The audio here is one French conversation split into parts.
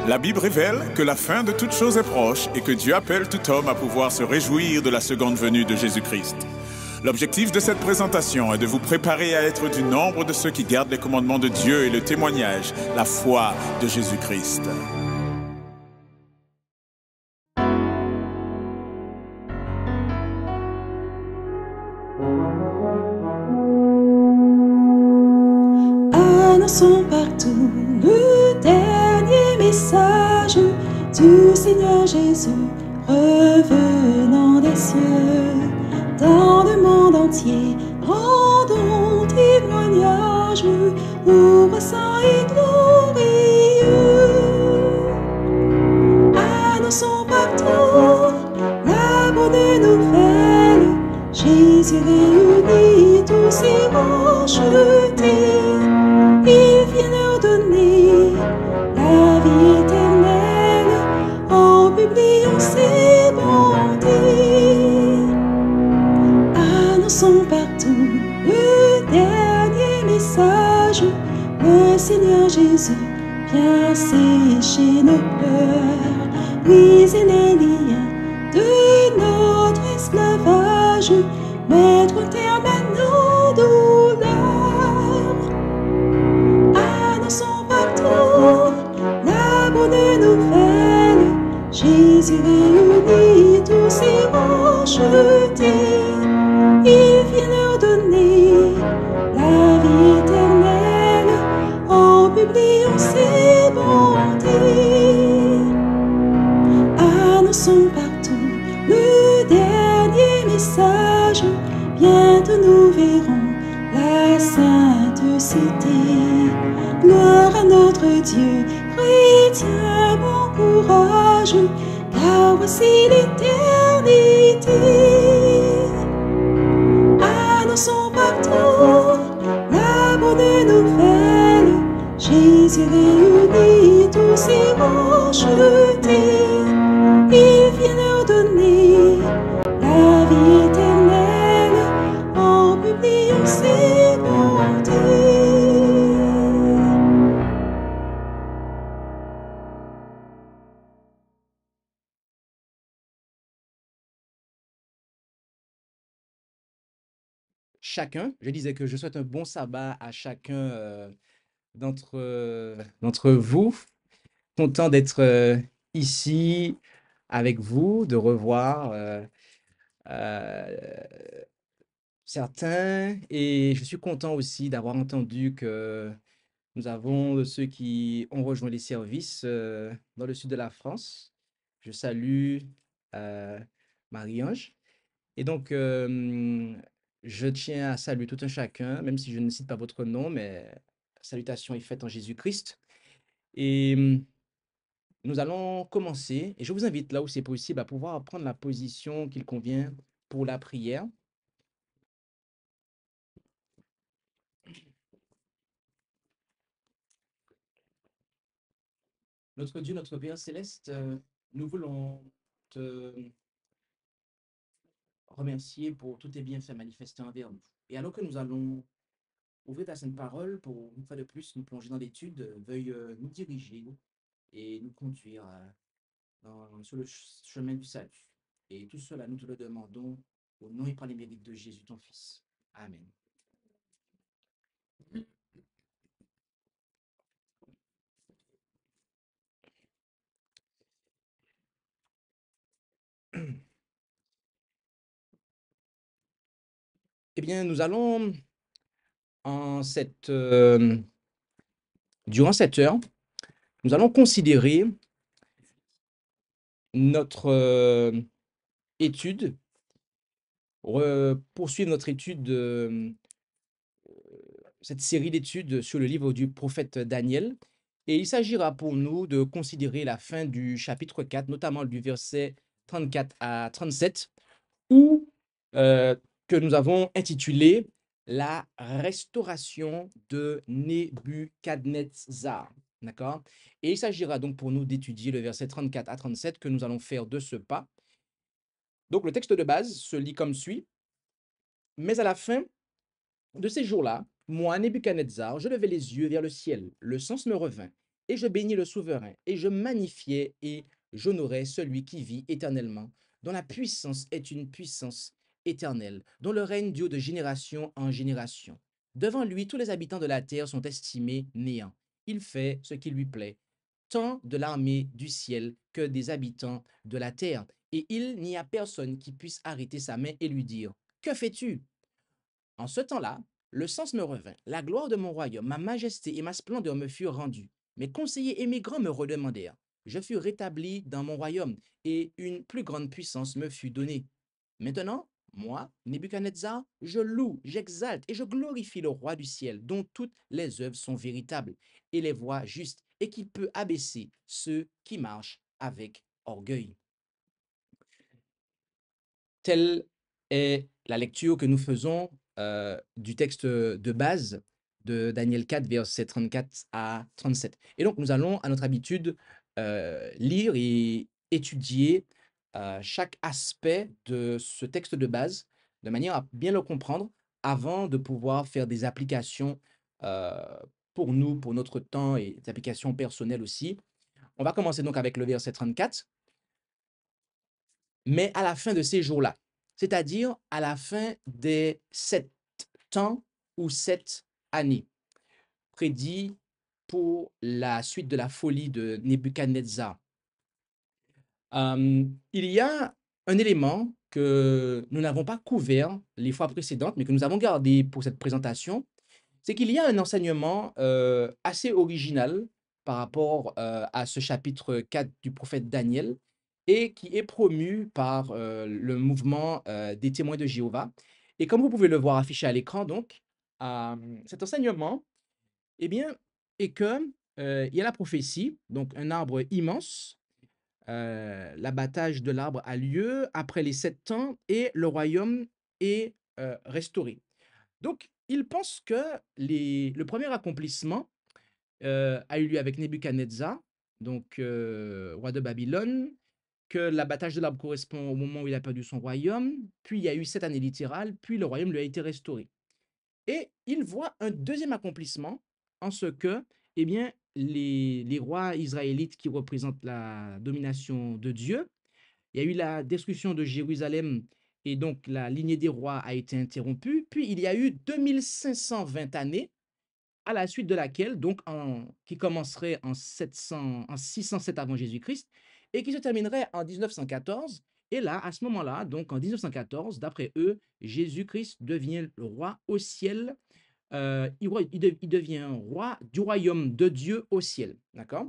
La Bible révèle que la fin de toute chose est proche et que Dieu appelle tout homme à pouvoir se réjouir de la seconde venue de Jésus-Christ. L'objectif de cette présentation est de vous préparer à être du nombre de ceux qui gardent les commandements de Dieu et le témoignage, la foi de Jésus-Christ. Annonçons partout le dernier message du Seigneur Jésus revenant des cieux. Dans le monde entier, rendons témoignage au roi saint et glorieux. Annonçons partout la bonne nouvelle. Jésus réunit tous ses rachetés. Il vient leur donner la vie éternelle en publiant ses bontés. Annonçons partout le dernier message. Le Seigneur Jésus vient sécher nos pleurs, briser les liens de notre esclavage, mettre un terme à nos douleurs. Annonçons partout la bonne nouvelle. Jésus réunit tous ses rachetés. Il vient leur donner la vie éternelle en publiant ses bontés. Annonçons partout le dernier message. Bientôt nous verrons la sainte cité. Gloire à notre Dieu, chrétien, bon courage, car voici l'éternité. Annonçons partout la bonne nouvelle. Jésus réunit tous ses rachetés. Il vient leur donner la vie éternelle en publiant ses bontés. Chacun, je disais que je souhaite un bon sabbat à chacun d'entre vous. Content d'être ici avec vous, de revoir euh, certains. Et je suis content aussi d'avoir entendu que nous avons ceux qui ont rejoint les services dans le sud de la France. Je salue Marie-Ange. Et donc, je tiens à saluer tout un chacun, même si je ne cite pas votre nom, mais salutations est faite en Jésus-Christ. Et nous allons commencer, et je vous invite là où c'est possible à pouvoir prendre la position qu'il convient pour la prière. Notre Dieu, notre Père céleste, nous voulons te remercier pour tous tes bienfaits manifestés envers nous. Et alors que nous allons ouvrir ta sainte parole pour, une fois de plus, nous plonger dans l'étude, veuille nous diriger et nous conduire sur le chemin du salut. Et tout cela, nous te le demandons au nom et par les mérites de Jésus, ton Fils. Amen. Eh bien, nous allons, durant cette heure, nous allons considérer notre étude, poursuivre notre étude, cette série d'études sur le livre du prophète Daniel. Et il s'agira pour nous de considérer la fin du chapitre 4, notamment du verset 34 à 37, où, que nous avons intitulé La restauration de Nebuchadnezzar. D'accord? Et il s'agira donc pour nous d'étudier le verset 34 à 37 que nous allons faire de ce pas. Donc le texte de base se lit comme suit. Mais à la fin de ces jours-là, moi, Nebuchadnezzar, je levai les yeux vers le ciel. Le sens me revint. Et je bénis le souverain, et je magnifiais et j'honorais celui qui vit éternellement, dont la puissance est une puissance éternelle, dont le règne dure de génération en génération. Devant lui, tous les habitants de la terre sont estimés néants. Il fait ce qui lui plaît, tant de l'armée du ciel que des habitants de la terre. Et il n'y a personne qui puisse arrêter sa main et lui dire, que fais-tu? En ce temps-là, le sens me revint. La gloire de mon royaume, ma majesté et ma splendeur me furent rendues. Mes conseillers et mes grands me redemandèrent. Je fus rétabli dans mon royaume et une plus grande puissance me fut donnée. Maintenant, moi, Nebuchadnezzar, je loue, j'exalte et je glorifie le roi du ciel, dont toutes les œuvres sont véritables et les voies justes, et qui peut abaisser ceux qui marchent avec orgueil. Telle est la lecture que nous faisons du texte de base de Daniel 4, versets 34 à 37. Et donc, nous allons, à notre habitude, lire et étudier chaque aspect de ce texte de base, de manière à bien le comprendre, avant de pouvoir faire des applications euh, pour nous, pour notre temps, et des applications personnelles aussi. On va commencer donc avec le verset 34. Mais à la fin de ces jours-là, c'est-à-dire à la fin des 7 ans ou 7 années, prédit pour la suite de la folie de Nebuchadnezzar. Il y a un élément que nous n'avons pas couvert les fois précédentes, mais que nous avons gardé pour cette présentation, c'est qu'il y a un enseignement assez original par rapport à ce chapitre 4 du prophète Daniel et qui est promu par le mouvement des témoins de Jéhovah. Et comme vous pouvez le voir affiché à l'écran, donc, cet enseignement, eh bien, est que il y a la prophétie, donc un arbre immense. L'abattage de l'arbre a lieu après les 7 ans et le royaume est restauré. Donc, il pense que le premier accomplissement a eu lieu avec Nebuchadnezzar, donc roi de Babylone, que l'abattage de l'arbre correspond au moment où il a perdu son royaume, puis il y a eu 7 années littérales, puis le royaume lui a été restauré. Et il voit un deuxième accomplissement en ce que, eh bien, les rois israélites qui représentent la domination de Dieu, il y a eu la destruction de Jérusalem et donc la lignée des rois a été interrompue. Puis il y a eu 2520 années à la suite de laquelle, donc qui commencerait en 607 avant Jésus-Christ et qui se terminerait en 1914. Et là, à ce moment-là, donc en 1914, d'après eux, Jésus-Christ devient le roi au ciel. Il devient roi du royaume de Dieu au ciel. D'accord?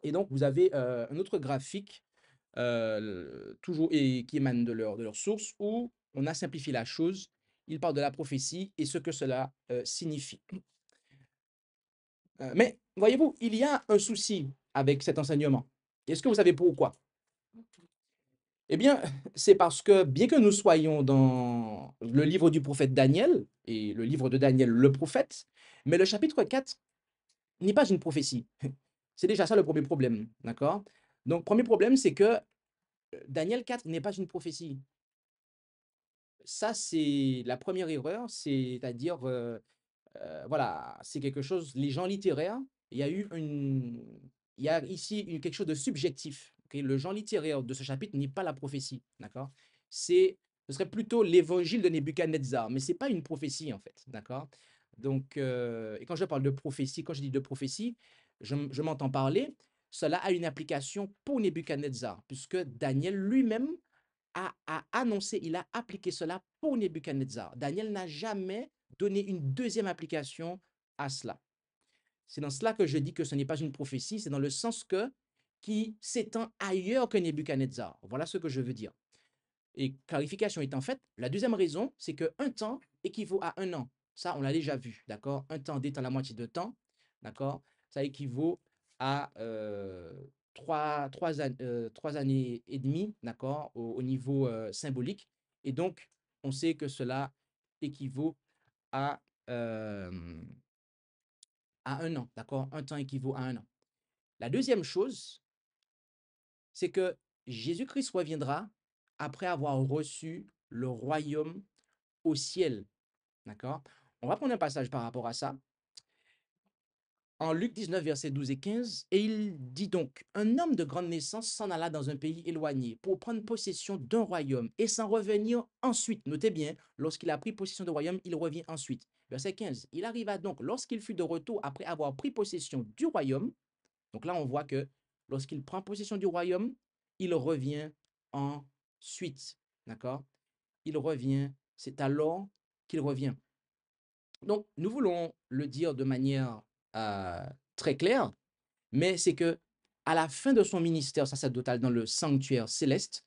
Et donc, vous avez un autre graphique toujours et qui émane de leur source, où on a simplifié la chose. Il parle de la prophétie et ce que cela signifie. Mais voyez-vous, il y a un souci avec cet enseignement. Est-ce que vous savez pourquoi? Eh bien, c'est parce que bien que nous soyons dans le livre du prophète Daniel, et le livre de Daniel, le prophète, mais le chapitre 4 n'est pas une prophétie. C'est déjà ça le premier problème, d'accord? Donc, premier problème, c'est que Daniel 4 n'est pas une prophétie. Ça, c'est la première erreur, c'est-à-dire, voilà, c'est quelque chose, les gens littéraires, il y a ici quelque chose de subjectif. Ok. Le genre littéraire de ce chapitre n'est pas la prophétie, d'accord? Ce serait plutôt l'évangile de Nebuchadnezzar, mais c'est pas une prophétie en fait, d'accord? Donc, et quand je parle de prophétie, quand je dis de prophétie, je m'entends parler, cela a une application pour Nebuchadnezzar, puisque Daniel lui-même a annoncé, il a appliqué cela pour Nebuchadnezzar. Daniel n'a jamais donné une deuxième application à cela. C'est dans cela que je dis que ce n'est pas une prophétie, c'est dans le sens que qui s'étend ailleurs que Nebuchadnezzar. Voilà ce que je veux dire. Et clarification étant faite, la deuxième raison, c'est qu'un temps équivaut à un an. Ça, on l'a déjà vu, d'accord? Un temps d'étant la moitié de temps, d'accord? Ça équivaut à 3 années et demie, d'accord, au niveau symbolique. Et donc, on sait que cela équivaut à, euh, à un an, d'accord? Un temps équivaut à un an. La deuxième chose, c'est que Jésus-Christ reviendra après avoir reçu le royaume au ciel, d'accord? On va prendre un passage par rapport à ça. en Luc 19, versets 12 et 15, et il dit donc, un homme de grande naissance s'en alla dans un pays éloigné pour prendre possession d'un royaume et s'en revenir ensuite. Notez bien, lorsqu'il a pris possession du royaume, il revient ensuite. Verset 15, il arriva donc, lorsqu'il fut de retour après avoir pris possession du royaume, donc là on voit que lorsqu'il prend possession du royaume, il revient ensuite. D'accord? Il revient, c'est alors qu'il revient. Donc, nous voulons le dire de manière très claire, mais c'est que à la fin de son ministère sacerdotal dans le sanctuaire céleste,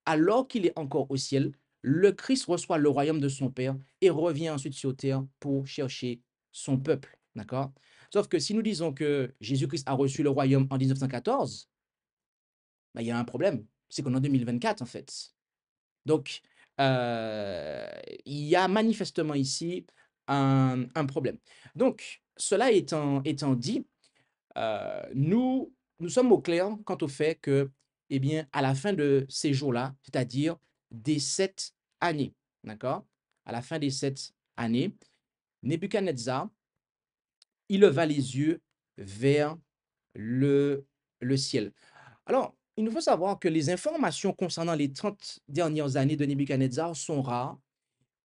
alors qu'il est encore au ciel, le Christ reçoit le royaume de son Père et revient ensuite sur terre pour chercher son peuple. D'accord? Sauf que si nous disons que Jésus-Christ a reçu le royaume en 1914, ben, il y a un problème. C'est qu'on est en 2024, en fait. Donc, il y a manifestement ici un problème. Donc, cela étant dit, nous sommes au clair quant au fait que, eh bien, à la fin de ces jours-là, c'est-à-dire des 7 années, d'accord? À la fin des 7 années, Nebuchadnezzar, il leva les yeux vers le ciel. Alors, il nous faut savoir que les informations concernant les 30 dernières années de Nebuchadnezzar sont rares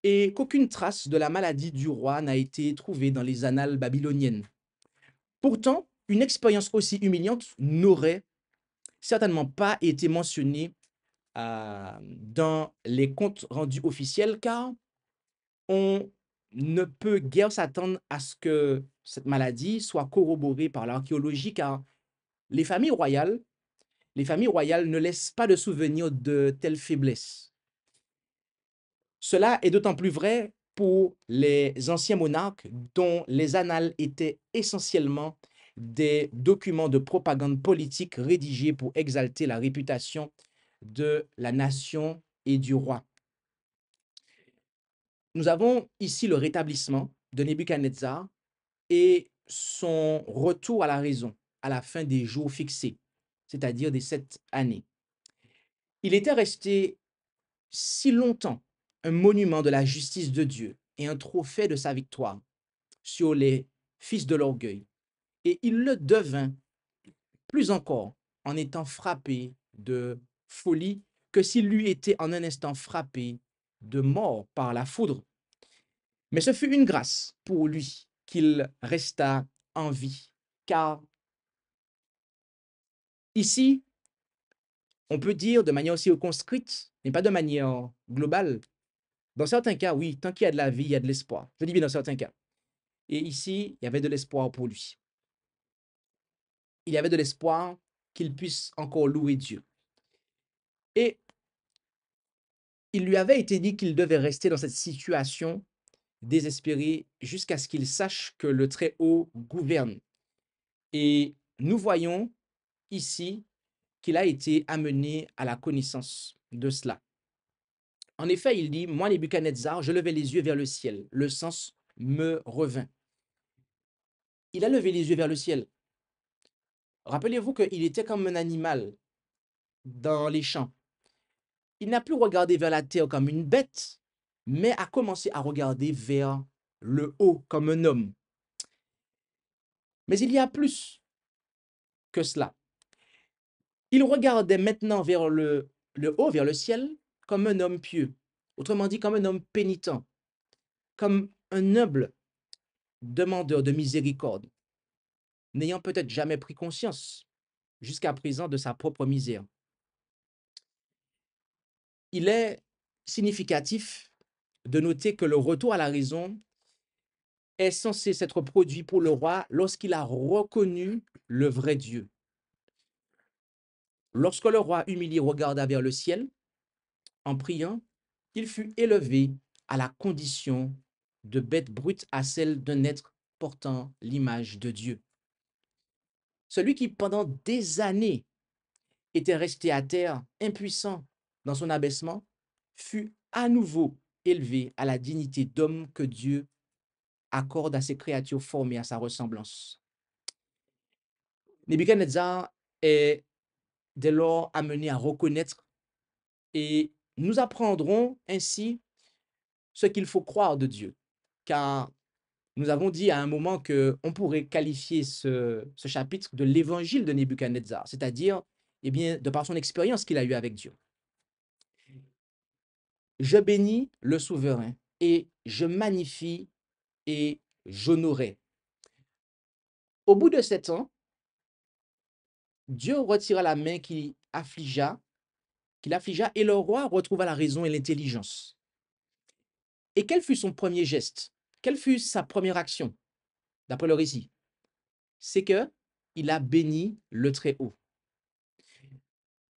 et qu'aucune trace de la maladie du roi n'a été trouvée dans les annales babyloniennes. Pourtant, une expérience aussi humiliante n'aurait certainement pas été mentionnée dans les comptes rendus officiels car on ne peut guère s'attendre à ce que cette maladie soit corroborée par l'archéologie car les familles royales les familles royales ne laissent pas de souvenirs de telles faiblesses. Cela est d'autant plus vrai pour les anciens monarques dont les annales étaient essentiellement des documents de propagande politique rédigés pour exalter la réputation de la nation et du roi. Nous avons ici le rétablissement de Nebuchadnezzar et son retour à la raison à la fin des jours fixés, c'est-à-dire des 7 années. Il était resté si longtemps un monument de la justice de Dieu et un trophée de sa victoire sur les fils de l'orgueil. Et il le devint plus encore en étant frappé de folie que s'il eût été en un instant frappé de mort par la foudre. Mais ce fut une grâce pour lui qu'il resta en vie, car ici, on peut dire de manière aussi circonscrite, mais pas de manière globale. Dans certains cas, oui, tant qu'il y a de la vie, il y a de l'espoir. Je dis bien dans certains cas. Et ici, il y avait de l'espoir pour lui. Il y avait de l'espoir qu'il puisse encore louer Dieu. Et il lui avait été dit qu'il devait rester dans cette situation désespérée jusqu'à ce qu'il sache que le Très-Haut gouverne. Et nous voyons ici qu'il a été amené à la connaissance de cela. En effet, il dit, moi, Nebuchadnezzar, je levai les yeux vers le ciel. Le sens me revint. Il a levé les yeux vers le ciel. Rappelez-vous qu'il était comme un animal dans les champs. Il n'a plus regardé vers la terre comme une bête, mais a commencé à regarder vers le haut comme un homme. Mais il y a plus que cela. Il regardait maintenant vers le haut, vers le ciel, comme un homme pieux. Autrement dit, comme un homme pénitent, comme un humble demandeur de miséricorde, n'ayant peut-être jamais pris conscience jusqu'à présent de sa propre misère. Il est significatif de noter que le retour à la raison est censé s'être produit pour le roi lorsqu'il a reconnu le vrai Dieu. Lorsque le roi humilié regarda vers le ciel, en priant, il fut élevé à la condition de bête brute à celle d'un être portant l'image de Dieu. Celui qui, pendant des années, était resté à terre, impuissant dans son abaissement, fut à nouveau élevé à la dignité d'homme que Dieu accorde à ses créatures formées à sa ressemblance. Nebuchadnezzar est dès lors amené à reconnaître et nous apprendrons ainsi ce qu'il faut croire de Dieu, car Nous avons dit à un moment qu'on pourrait qualifier ce chapitre de l'évangile de Nebuchadnezzar, c'est-à-dire, eh bien, de par son expérience qu'il a eue avec Dieu. Je bénis le souverain et je magnifie et j'honorais. Au bout de 7 ans, Dieu retira la main qui l'affligea et le roi retrouva la raison et l'intelligence. Et quel fut son premier geste? Quelle fut sa première action, d'après le récit? C'est que il a béni le Très-Haut.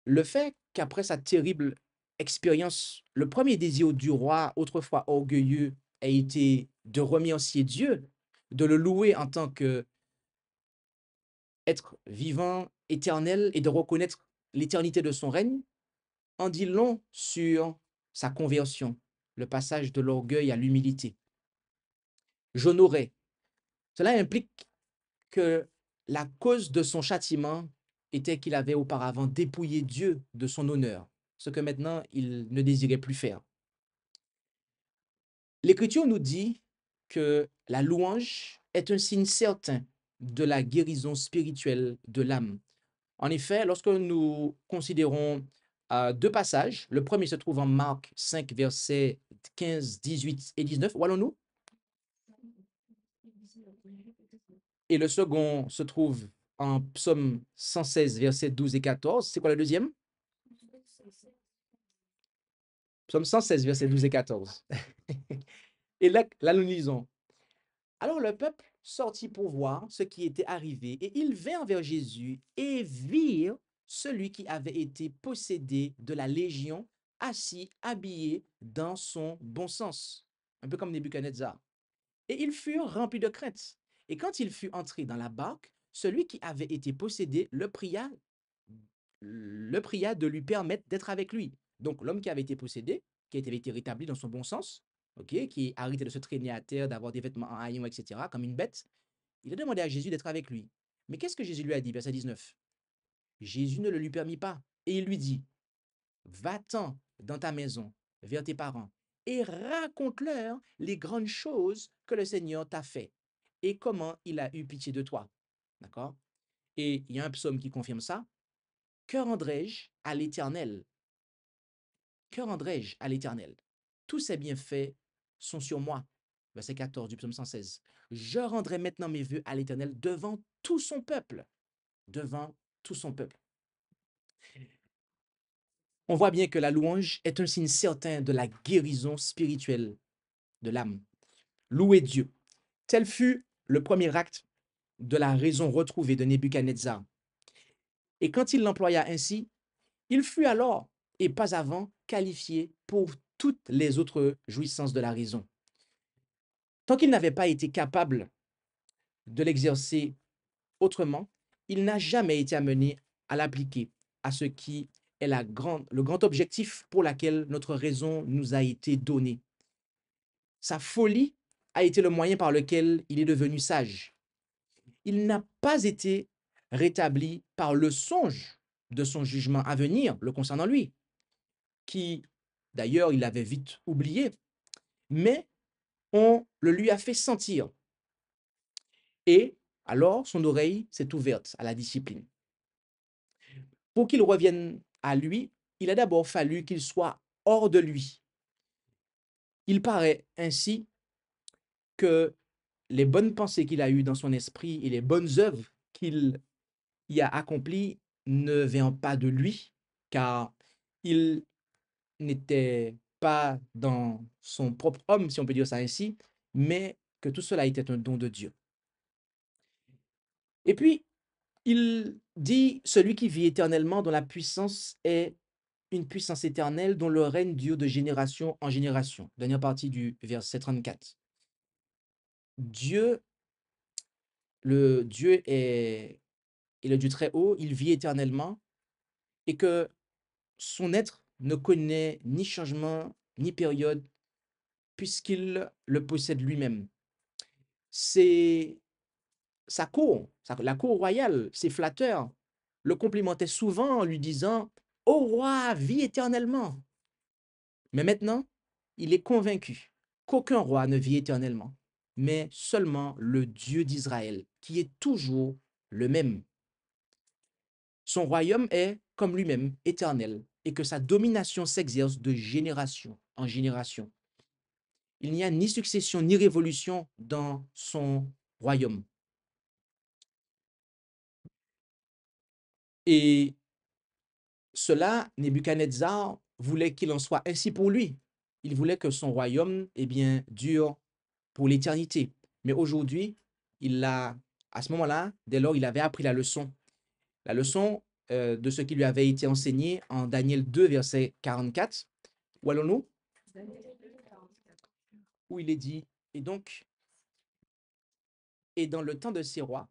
Le fait qu'après sa terrible expérience, le premier désir du roi, autrefois orgueilleux, ait été de remercier Dieu, de le louer en tant qu'être vivant, éternel, et de reconnaître l'éternité de son règne, en dit long sur sa conversion, le passage de l'orgueil à l'humilité. J'honorais. Cela implique que la cause de son châtiment était qu'il avait auparavant dépouillé Dieu de son honneur, ce que maintenant il ne désirait plus faire. L'Écriture nous dit que la louange est un signe certain de la guérison spirituelle de l'âme. En effet, lorsque nous considérons deux passages, le premier se trouve en Marc 5, versets 15, 18 et 19. Où allons-nous? Et le second se trouve en Psaume 116, versets 12 et 14. C'est quoi le deuxième? Psaume 116, versets 12 et 14. Et là, nous lisons. Alors le peuple sortit pour voir ce qui était arrivé, et ils vinrent vers Jésus et virent celui qui avait été possédé de la légion, assis, habillé dans son bon sens, un peu comme Nebuchadnezzar. Et ils furent remplis de crainte. Et quand il fut entré dans la barque, celui qui avait été possédé le pria de lui permettre d'être avec lui. Donc l'homme qui avait été possédé, qui avait été rétabli dans son bon sens, qui arrêtait de se traîner à terre, d'avoir des vêtements en haillons, etc., comme une bête, il a demandé à Jésus d'être avec lui. Mais qu'est-ce que Jésus lui a dit, verset 19? Jésus ne le lui permit pas. Et il lui dit, va-t'en dans ta maison, vers tes parents, et raconte-leur les grandes choses que le Seigneur t'a fait, et comment il a eu pitié de toi. D'accord? Et il y a un psaume qui confirme ça. Que rendrai-je à l'Éternel? Que rendrai-je à l'Éternel? Tous ses bienfaits sont sur moi. Verset 14 du psaume 116. Je rendrai maintenant mes vœux à l'Éternel devant tout son peuple. Devant tout son peuple. On voit bien que la louange est un signe certain de la guérison spirituelle de l'âme. Louer Dieu. Tel fut le premier acte de la raison retrouvée de Nebuchadnezzar. Et quand il l'employa ainsi, il fut alors, et pas avant, qualifié pour toutes les autres jouissances de la raison. Tant qu'il n'avait pas été capable de l'exercer autrement, il n'a jamais été amené à l'appliquer à ce qui est le grand objectif pour lequel notre raison nous a été donnée. Sa folie a été le moyen par lequel il est devenu sage. Il n'a pas été rétabli par le songe de son jugement à venir le concernant lui, qui d'ailleurs il avait vite oublié, mais on le lui a fait sentir. Et alors son oreille s'est ouverte à la discipline. Pour qu'il revienne à lui, il a d'abord fallu qu'il soit hors de lui. Il paraît ainsi que les bonnes pensées qu'il a eues dans son esprit et les bonnes œuvres qu'il y a accomplies ne viennent pas de lui, car il n'était pas dans son propre homme, si on peut dire ça ainsi, mais que tout cela était un don de Dieu. Et puis, il dit, celui qui vit éternellement, dont la puissance est une puissance éternelle, dont le règne dure de génération en génération. Dernière partie du verset 34. Dieu est le Dieu très haut, il vit éternellement, et que son être ne connaît ni changement, ni période, puisqu'il le possède lui-même. C'est la cour royale, ses flatteurs le complimentaient souvent en lui disant « Ô roi, vis éternellement !» Mais maintenant, il est convaincu qu'aucun roi ne vit éternellement. mais seulement le Dieu d'Israël, qui est toujours le même. Son royaume est, comme lui-même, éternel, et que sa domination s'exerce de génération en génération. Il n'y a ni succession ni révolution dans son royaume. Et cela, Nebuchadnezzar voulait qu'il en soit ainsi pour lui. Il voulait que son royaume, eh bien, dure pour l'éternité. Mais aujourd'hui, à ce moment-là, dès lors, il avait appris la leçon de ce qui lui avait été enseigné en Daniel 2, verset 44. Où allons-nous? Où il est dit, et donc, et dans le temps de ces rois,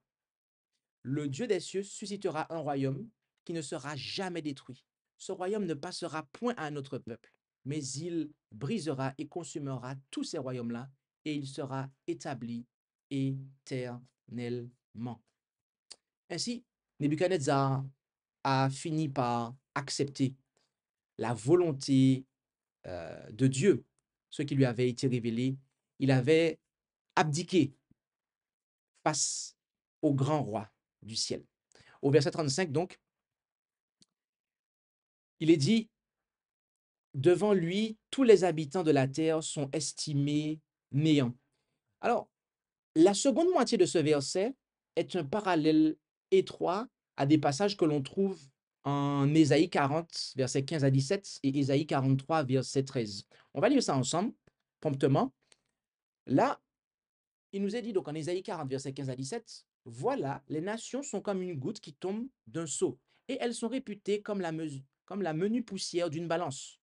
le Dieu des cieux suscitera un royaume qui ne sera jamais détruit. Ce royaume ne passera point à un autre peuple, mais il brisera et consumera tous ces royaumes-là, et il sera établi éternellement. Ainsi, Nebuchadnezzar a fini par accepter la volonté de Dieu, ce qui lui avait été révélé. Il avait abdiqué face au grand roi du ciel. Au verset 35, donc, il est dit, devant lui, tous les habitants de la terre sont estimés néants. Alors, la seconde moitié de ce verset est un parallèle étroit à des passages que l'on trouve en Ésaïe 40, versets 15 à 17 et Ésaïe 43, verset 13. On va lire ça ensemble, promptement. Là, il nous est dit donc en Ésaïe 40, versets 15 à 17, voilà, les nations sont comme une goutte qui tombe d'un seau, et elles sont réputées comme la menue poussière d'une balance.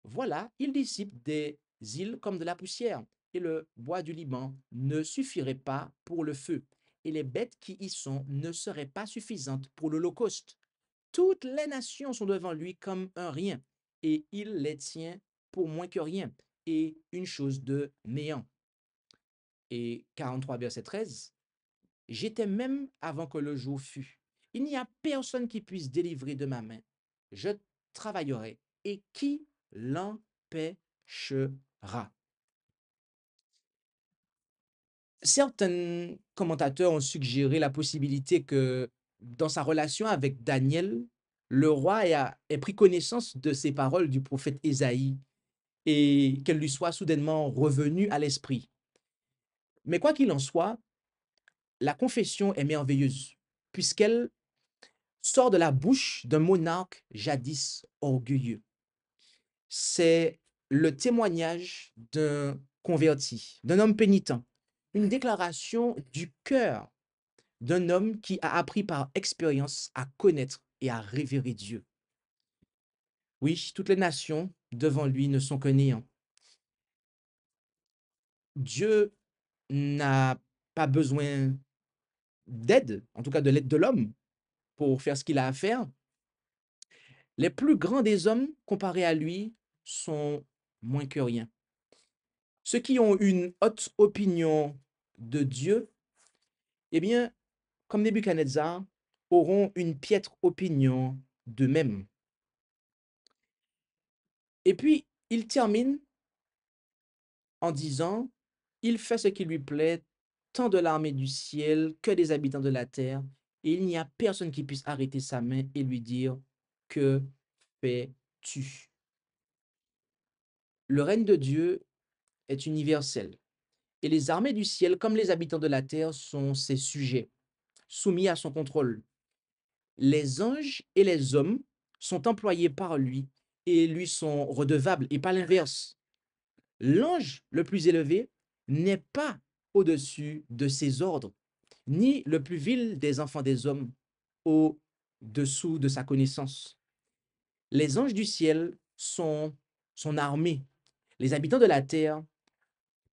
Voilà, il dissipe des îles comme de la poussière, et le bois du Liban ne suffirait pas pour le feu, et les bêtes qui y sont ne seraient pas suffisantes pour l'Holocauste. Toutes les nations sont devant lui comme un rien, et il les tient pour moins que rien, et une chose de néant. Et 43, verset 13, j'étais même avant que le jour fût. Il n'y a personne qui puisse délivrer de ma main. Je travaillerai, et qui l'empêchera? Certains commentateurs ont suggéré la possibilité que dans sa relation avec Daniel, le roi ait pris connaissance de ces paroles du prophète Ésaïe et qu'elles lui soient soudainement revenues à l'esprit. Mais quoi qu'il en soit, la confession est merveilleuse, puisqu'elle sort de la bouche d'un monarque jadis orgueilleux. C'est le témoignage d'un converti, d'un homme pénitent, une déclaration du cœur d'un homme qui a appris par expérience à connaître et à révérer Dieu. Oui, toutes les nations devant lui ne sont que néant. Dieu n'a pas besoin d'aide, en tout cas de l'aide de l'homme, pour faire ce qu'il a à faire. Les plus grands des hommes, comparés à lui, sont moins que rien. Ceux qui ont une haute opinion de Dieu, eh bien, comme Nebuchadnezzar, auront une piètre opinion d'eux-mêmes. Et puis, il termine en disant, il fait ce qui lui plaît, tant de l'armée du ciel que des habitants de la terre, et il n'y a personne qui puisse arrêter sa main et lui dire, que fais-tu? Le règne de Dieu est universel, et les armées du ciel, comme les habitants de la terre, sont ses sujets, soumis à son contrôle. Les anges et les hommes sont employés par lui et lui sont redevables, et pas l'inverse. L'ange le plus élevé n'est pas au-dessus de ses ordres, ni le plus vil des enfants des hommes au-dessous de sa connaissance. Les anges du ciel sont son armée. Les habitants de la terre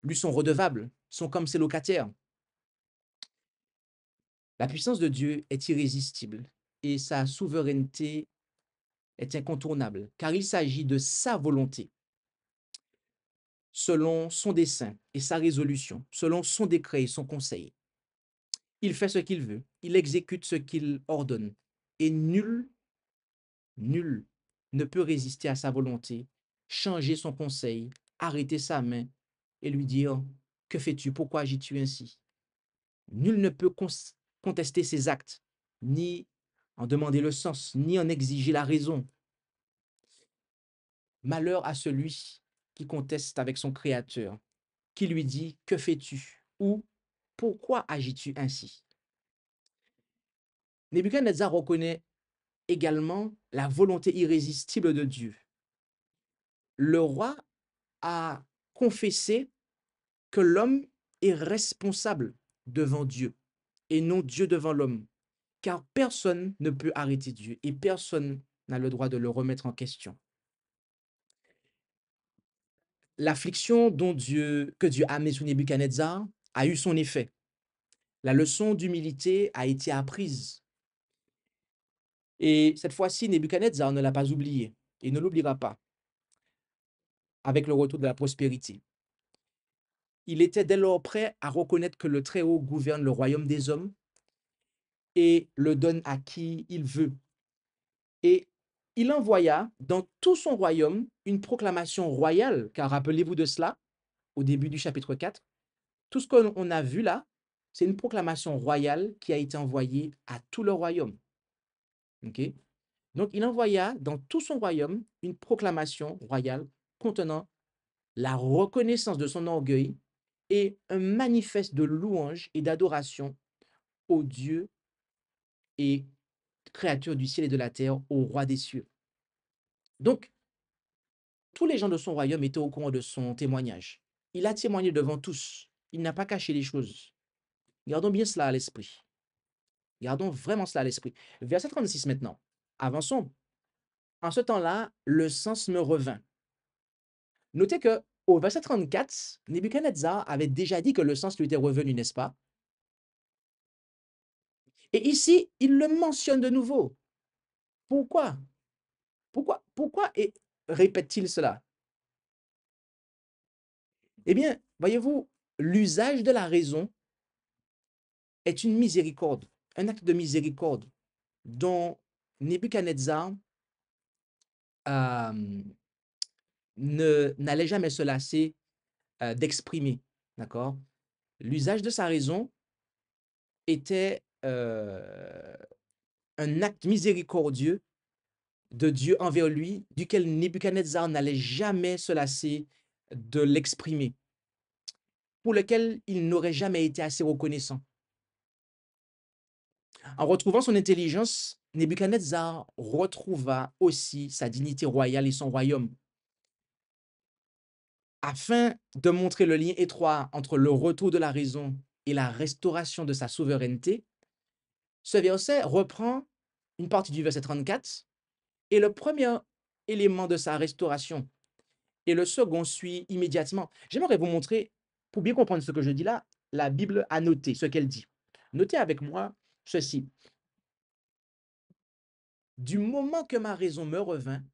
lui sont redevables, sont comme ses locataires. La puissance de Dieu est irrésistible et sa souveraineté est incontournable, car il s'agit de sa volonté, selon son dessein et sa résolution, selon son décret et son conseil. Il fait ce qu'il veut, il exécute ce qu'il ordonne, et nul ne peut résister à sa volonté, changer son conseil, arrêter sa main et lui dire que fais-tu? Pourquoi agis-tu ainsi? Nul ne peut contester ses actes, ni en demander le sens, ni en exiger la raison. Malheur à celui qui conteste avec son Créateur, qui lui dit: que fais-tu? Ou pourquoi agis-tu ainsi? Nebuchadnezzar reconnaît également la volonté irrésistible de Dieu. Le roi a confessé que l'homme est responsable devant Dieu et non Dieu devant l'homme, car personne ne peut arrêter Dieu et personne n'a le droit de le remettre en question. L'affliction que Dieu a mise sur Nebuchadnezzar a eu son effet. La leçon d'humilité a été apprise. Et cette fois-ci, Nebuchadnezzar ne l'a pas oublié et ne l'oubliera pas avec le retour de la prospérité. Il était dès lors prêt à reconnaître que le Très-Haut gouverne le royaume des hommes et le donne à qui il veut. Et il envoya dans tout son royaume une proclamation royale, car rappelez-vous de cela, au début du chapitre 4, tout ce qu'on a vu là, c'est une proclamation royale qui a été envoyée à tout le royaume. Okay? Donc, il envoya dans tout son royaume une proclamation royale contenant la reconnaissance de son orgueil et un manifeste de louange et d'adoration au Dieu et créature du ciel et de la terre, au roi des cieux. Donc, tous les gens de son royaume étaient au courant de son témoignage. Il a témoigné devant tous. Il n'a pas caché les choses. Gardons bien cela à l'esprit. Gardons vraiment cela à l'esprit. Verset 36 maintenant. Avançons. En ce temps-là, le sens me revint. Notez que au verset 34, Nebuchadnezzar avait déjà dit que le sens lui était revenu, n'est-ce pas? Et ici, il le mentionne de nouveau. Pourquoi? Pourquoi répète-t-il cela? Eh bien, voyez-vous, l'usage de la raison est une miséricorde, un acte de miséricorde dont Nebuchadnezzar n'allait jamais se lasser d'exprimer. D'accord? L'usage de sa raison était un acte miséricordieux de Dieu envers lui, duquel Nebuchadnezzar n'allait jamais se lasser de l'exprimer, pour lequel il n'aurait jamais été assez reconnaissant. En retrouvant son intelligence, Nebuchadnezzar retrouva aussi sa dignité royale et son royaume. Afin de montrer le lien étroit entre le retour de la raison et la restauration de sa souveraineté, ce verset reprend une partie du verset 34 et le premier élément de sa restauration et le second suit immédiatement. J'aimerais vous montrer, pour bien comprendre ce que je dis là, la Bible a noté ce qu'elle dit. Notez avec moi ceci. Du moment que ma raison me revint,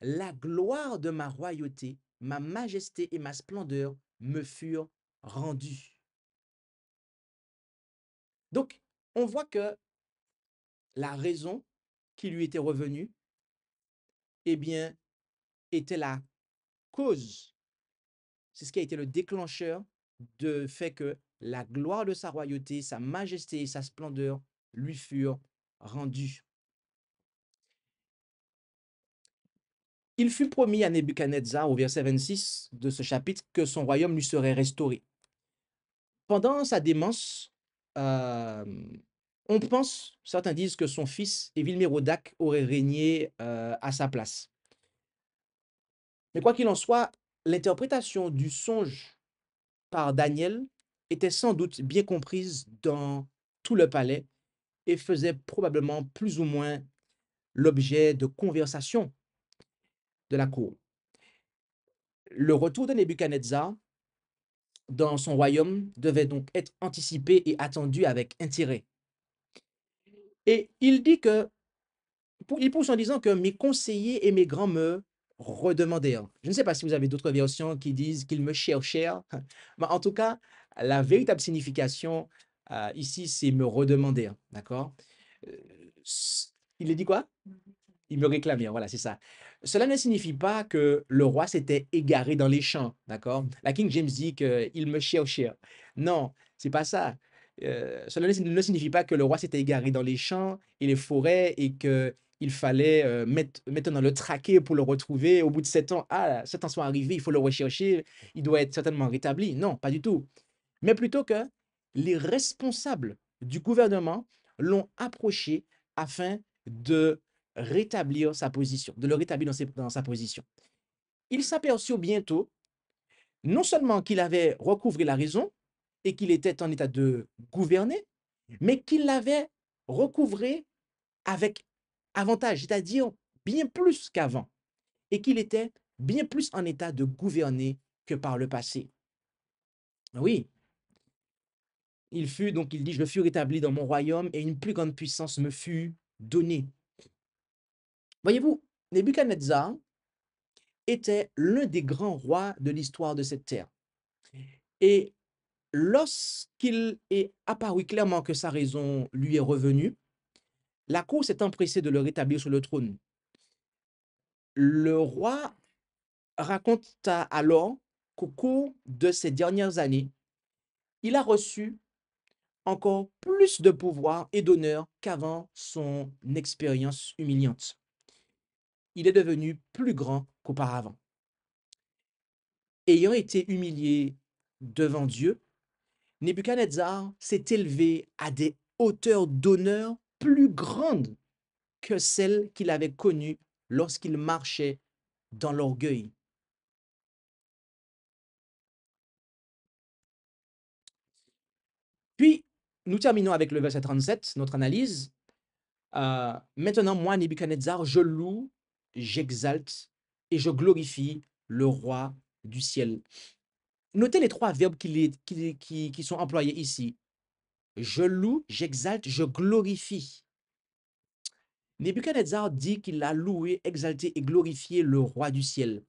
la gloire de ma royauté, ma majesté et ma splendeur me furent rendues. Donc, on voit que la raison qui lui était revenue, eh bien, était la cause. C'est ce qui a été le déclencheur de fait que la gloire de sa royauté, sa majesté et sa splendeur lui furent rendues. Il fut promis à Nebuchadnezzar, au verset 26 de ce chapitre, que son royaume lui serait restauré. Pendant sa démence, on pense, certains disent que son fils, Évil-Mérodach, aurait régné à sa place. Mais quoi qu'il en soit, l'interprétation du songe par Daniel était sans doute bien comprise dans tout le palais et faisait probablement plus ou moins l'objet de conversations de la cour. Le retour de Nebuchadnezzar dans son royaume devait donc être anticipé et attendu avec intérêt. Et il dit que, il pousse en disant que mes conseillers et mes grands me redemandèrent. Je ne sais pas si vous avez d'autres versions qui disent qu'ils me cherchèrent, mais en tout cas, la véritable signification ici, c'est me redemandèrent. D'accord? Il a dit quoi? Il me réclame bien, voilà, c'est ça. Cela ne signifie pas que le roi s'était égaré dans les champs, d'accord? La King James dit qu'il me cherchait. Non, c'est pas ça. Cela ne signifie pas que le roi s'était égaré dans les champs et les forêts et que il fallait maintenant le traquer pour le retrouver. Au bout de 7 ans, ah, 7 ans sont arrivés, il faut le rechercher, il doit être certainement rétabli. Non, pas du tout. Mais plutôt que les responsables du gouvernement l'ont approché afin de rétablir sa position, de le rétablir dans sa position. Il s'aperçut bientôt, non seulement qu'il avait recouvré la raison et qu'il était en état de gouverner, mais qu'il l'avait recouvré avec avantage, c'est-à-dire bien plus qu'avant, et qu'il était bien plus en état de gouverner que par le passé. Oui, il dit, je fus rétabli dans mon royaume et une plus grande puissance me fut donnée. Voyez-vous, Nebuchadnezzar était l'un des grands rois de l'histoire de cette terre. Et lorsqu'il est apparu clairement que sa raison lui est revenue, la cour s'est empressée de le rétablir sur le trône. Le roi raconta alors qu'au cours de ces dernières années, il a reçu encore plus de pouvoir et d'honneur qu'avant son expérience humiliante. Il est devenu plus grand qu'auparavant. Ayant été humilié devant Dieu, Nebuchadnezzar s'est élevé à des hauteurs d'honneur plus grandes que celles qu'il avait connues lorsqu'il marchait dans l'orgueil. Puis, nous terminons avec le verset 37, notre analyse. Maintenant, moi, Nebuchadnezzar, je loue, j'exalte et je glorifie le roi du ciel. Notez les trois verbes qui sont employés ici. Je loue, j'exalte, je glorifie. Nebuchadnezzar dit qu'il a loué, exalté et glorifié le roi du ciel.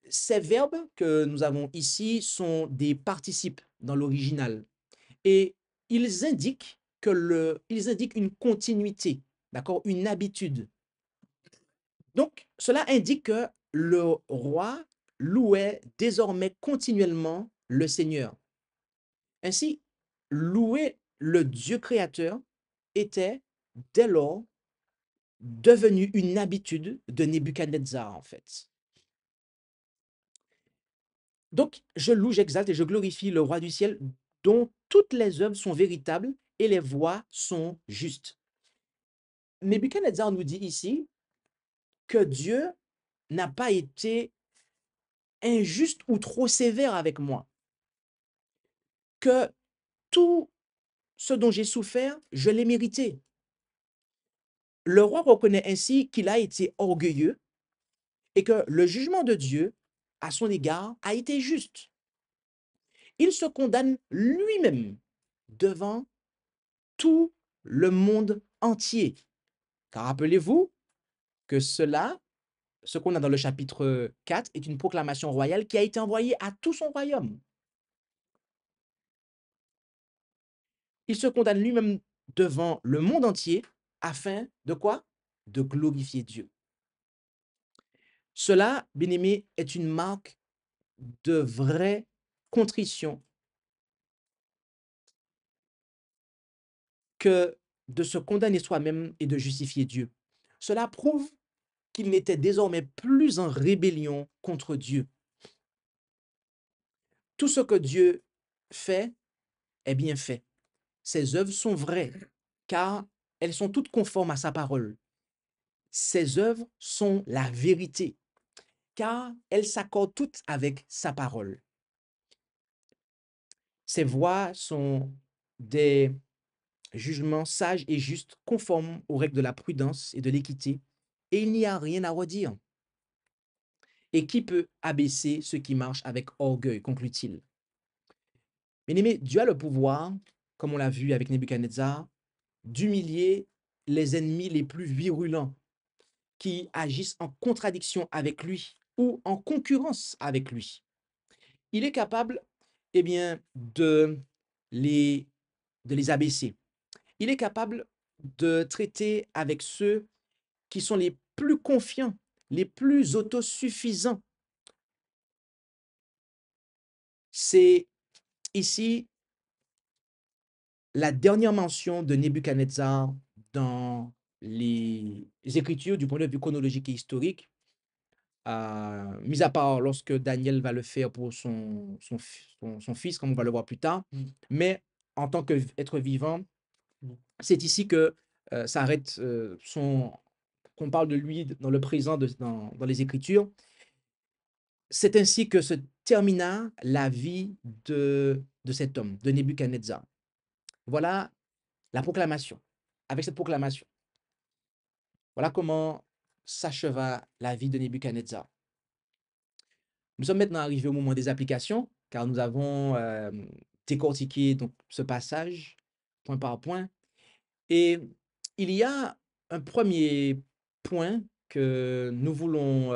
Ces verbes que nous avons ici sont des participes dans l'original et ils indiquent ils indiquent une continuité, d'accord, une habitude. Donc, cela indique que le roi louait désormais continuellement le Seigneur. Ainsi, louer le Dieu créateur était dès lors devenu une habitude de Nebuchadnezzar, en fait. Donc, je loue, j'exalte et je glorifie le roi du ciel dont toutes les œuvres sont véritables et les voies sont justes. Nebuchadnezzar nous dit ici que Dieu n'a pas été injuste ou trop sévère avec moi, que tout ce dont j'ai souffert, je l'ai mérité. Le roi reconnaît ainsi qu'il a été orgueilleux et que le jugement de Dieu à son égard a été juste. Il se condamne lui-même devant tout le monde entier. Car rappelez-vous que ce qu'on a dans le chapitre 4, est une proclamation royale qui a été envoyée à tout son royaume. Il se condamne lui-même devant le monde entier afin de quoi? De glorifier Dieu. Cela, bien-aimé, est une marque de vraie contrition que de se condamner soi-même et de justifier Dieu. Cela prouve qu'il n'était désormais plus en rébellion contre Dieu. Tout ce que Dieu fait est bien fait. Ses œuvres sont vraies, car elles sont toutes conformes à sa parole. Ses œuvres sont la vérité, car elles s'accordent toutes avec sa parole. Ses voies sont des jugements sages et justes, conformes aux règles de la prudence et de l'équité, et il n'y a rien à redire. Et qui peut abaisser ceux qui marchent avec orgueil, conclut-il. Bien-aimé, Dieu a le pouvoir, comme on l'a vu avec Nebuchadnezzar, d'humilier les ennemis les plus virulents qui agissent en contradiction avec lui ou en concurrence avec lui. Il est capable, eh bien, de les abaisser. Il est capable de traiter avec ceux qui sont les plus confiants, les plus autosuffisants. C'est ici la dernière mention de Nebuchadnezzar dans les Écritures du point de vue chronologique et historique, mis à part lorsque Daniel va le faire pour son fils, comme on va le voir plus tard. Mais en tant qu'être vivant, c'est ici que s'arrête qu'on parle de lui dans le présent, dans les Écritures. C'est ainsi que se termina la vie de cet homme, de Nebuchadnezzar. Voilà la proclamation. Avec cette proclamation, voilà comment s'acheva la vie de Nebuchadnezzar. Nous sommes maintenant arrivés au moment des applications, car nous avons décortiqué donc, ce passage point par point. Et il y a un premier point que nous voulons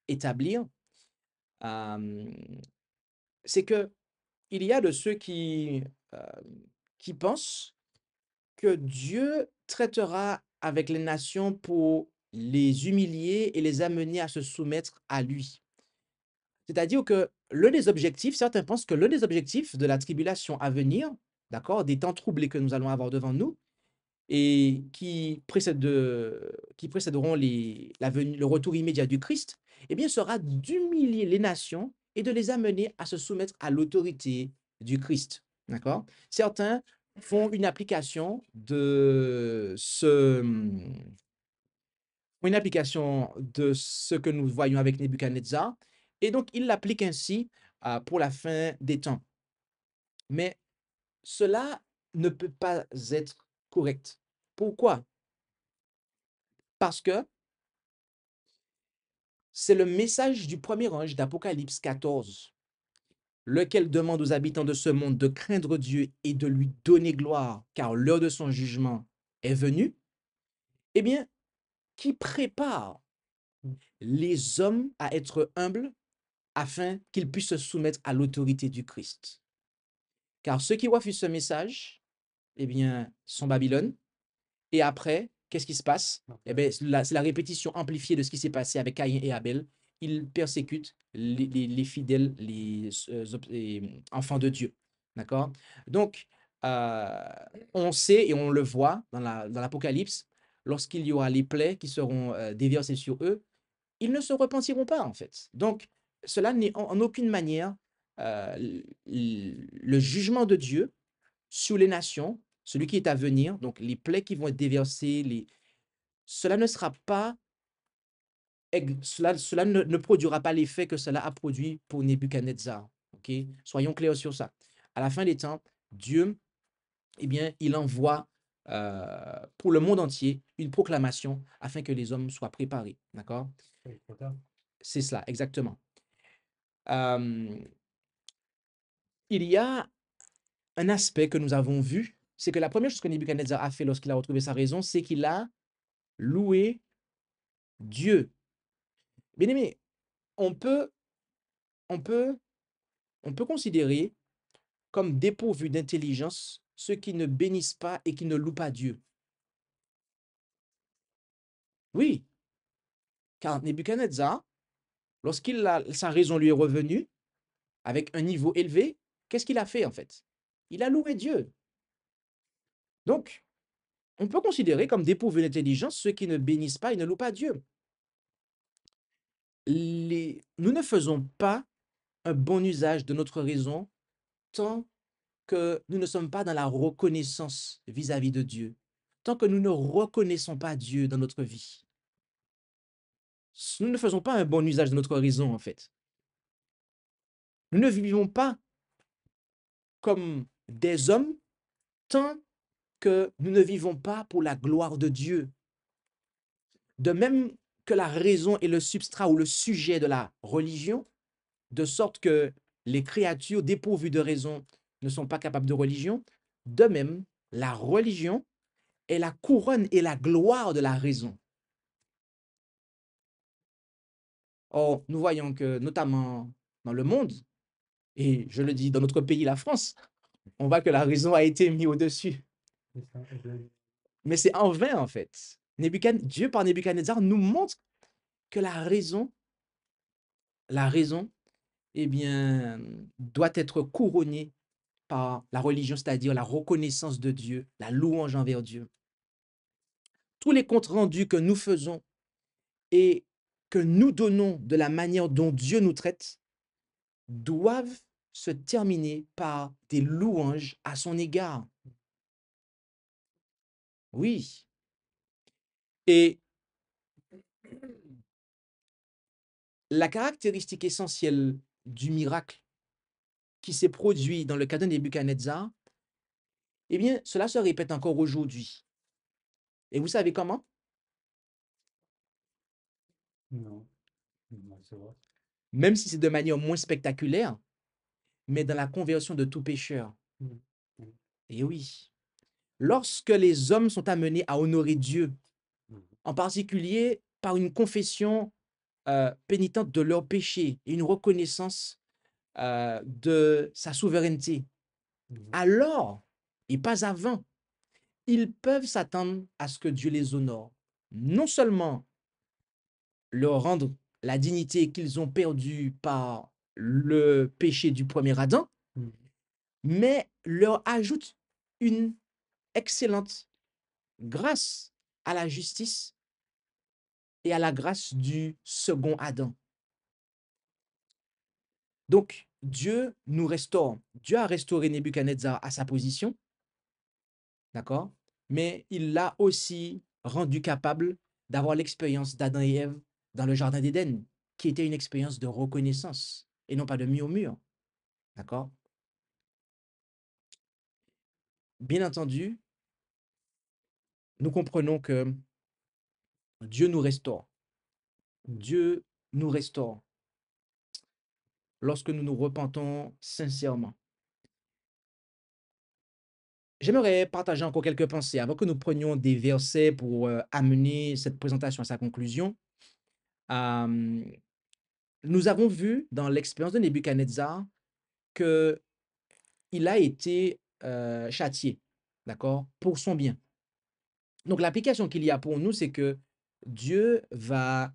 établir, c'est que il y a de ceux qui pensent que Dieu traitera avec les nations pour les humilier et les amener à se soumettre à lui. C'est-à-dire que l'un des objectifs, certains pensent que l'un des objectifs de la tribulation à venir, d'accord, des temps troublés que nous allons avoir devant nous, et qui précéderont le retour immédiat du Christ, eh bien, sera d'humilier les nations et de les amener à se soumettre à l'autorité du Christ. D'accord? Certains font une application de ce que nous voyons avec Nebuchadnezzar, et donc ils l'appliquent ainsi pour la fin des temps. Mais cela ne peut pas être correct. Pourquoi? Parce que c'est le message du premier ange d'Apocalypse 14, lequel demande aux habitants de ce monde de craindre Dieu et de lui donner gloire, car l'heure de son jugement est venue, eh bien, qui prépare les hommes à être humbles afin qu'ils puissent se soumettre à l'autorité du Christ. Car ceux qui refusent ce message, eh bien, sont Babylone. Et après, qu'est-ce qui se passe? Eh bien, c'est la répétition amplifiée de ce qui s'est passé avec Caïn et Abel. Ils persécutent les fidèles, les enfants de Dieu. D'accord? Donc, on sait et on le voit dans l'Apocalypse, lorsqu'il y aura les plaies qui seront déversées sur eux, ils ne se repentiront pas, en fait. Donc, cela n'est en aucune manière le jugement de Dieu sur les nations, celui qui est à venir, donc les plaies qui vont être déversées, cela ne sera pas, cela ne produira pas l'effet que cela a produit pour Nebuchadnezzar. Ok? Soyons clairs sur ça. À la fin des temps, Dieu, eh bien, il envoie pour le monde entier une proclamation afin que les hommes soient préparés. D'accord? C'est cela, exactement. Il y a un aspect que nous avons vu, c'est que la première chose que Nebuchadnezzar a fait lorsqu'il a retrouvé sa raison, c'est qu'il a loué Dieu. Bien aimé, on peut considérer comme dépourvus d'intelligence ceux qui ne bénissent pas et qui ne louent pas Dieu. Oui, car Nebuchadnezzar, sa raison lui est revenue, avec un niveau élevé, qu'est-ce qu'il a fait en fait? Il a loué Dieu. Donc, on peut considérer comme dépourvus d'intelligence ceux qui ne bénissent pas et ne louent pas Dieu. Nous ne faisons pas un bon usage de notre raison tant que nous ne sommes pas dans la reconnaissance vis-à-vis de Dieu, tant que nous ne reconnaissons pas Dieu dans notre vie. Nous ne faisons pas un bon usage de notre raison, en fait. Nous ne vivons pas comme des hommes tant que nous ne vivons pas pour la gloire de Dieu. De même que la raison est le substrat ou le sujet de la religion, de sorte que les créatures dépourvues de raison ne sont pas capables de religion, de même, la religion est la couronne et la gloire de la raison. Or, nous voyons que, notamment dans le monde, et je le dis dans notre pays, la France, on voit que la raison a été mise au-dessus. Mais c'est en vain, en fait. Dieu par Nebuchadnezzar nous montre que la raison, eh bien, doit être couronnée par la religion, c'est-à-dire la reconnaissance de Dieu, la louange envers Dieu. Tous les comptes rendus que nous faisons et que nous donnons de la manière dont Dieu nous traite doivent se terminer par des louanges à son égard. Oui. Et la caractéristique essentielle du miracle qui s'est produit dans le cas de Nebuchadnezzar, eh bien, cela se répète encore aujourd'hui. Et vous savez comment? Non, non, c'est vrai. Même si c'est de manière moins spectaculaire, mais dans la conversion de tout pécheur. Mm. Mm. Et oui, lorsque les hommes sont amenés à honorer Dieu, en particulier par une confession pénitente de leurs péchés et une reconnaissance de sa souveraineté, alors, et pas avant, ils peuvent s'attendre à ce que Dieu les honore. Non seulement leur rendre la dignité qu'ils ont perdue par le péché du premier Adam, Mm. mais leur ajoute une excellente grâce à la justice et à la grâce du second Adam. Donc, Dieu nous restaure. Dieu a restauré Nebuchadnezzar à sa position, d'accord? Mais il l'a aussi rendu capable d'avoir l'expérience d'Adam et Ève dans le jardin d'Éden, qui était une expérience de reconnaissance et non pas de murmure, d'accord? Bien entendu, nous comprenons que Dieu nous restaure. Dieu nous restaure lorsque nous nous repentons sincèrement. J'aimerais partager encore quelques pensées avant que nous prenions des versets pour amener cette présentation à sa conclusion. Euh, nous avons vu dans l'expérience de Nebuchadnezzar que il a été châtié, d'accord, pour son bien. Donc l'application qu'il y a pour nous, c'est que Dieu va,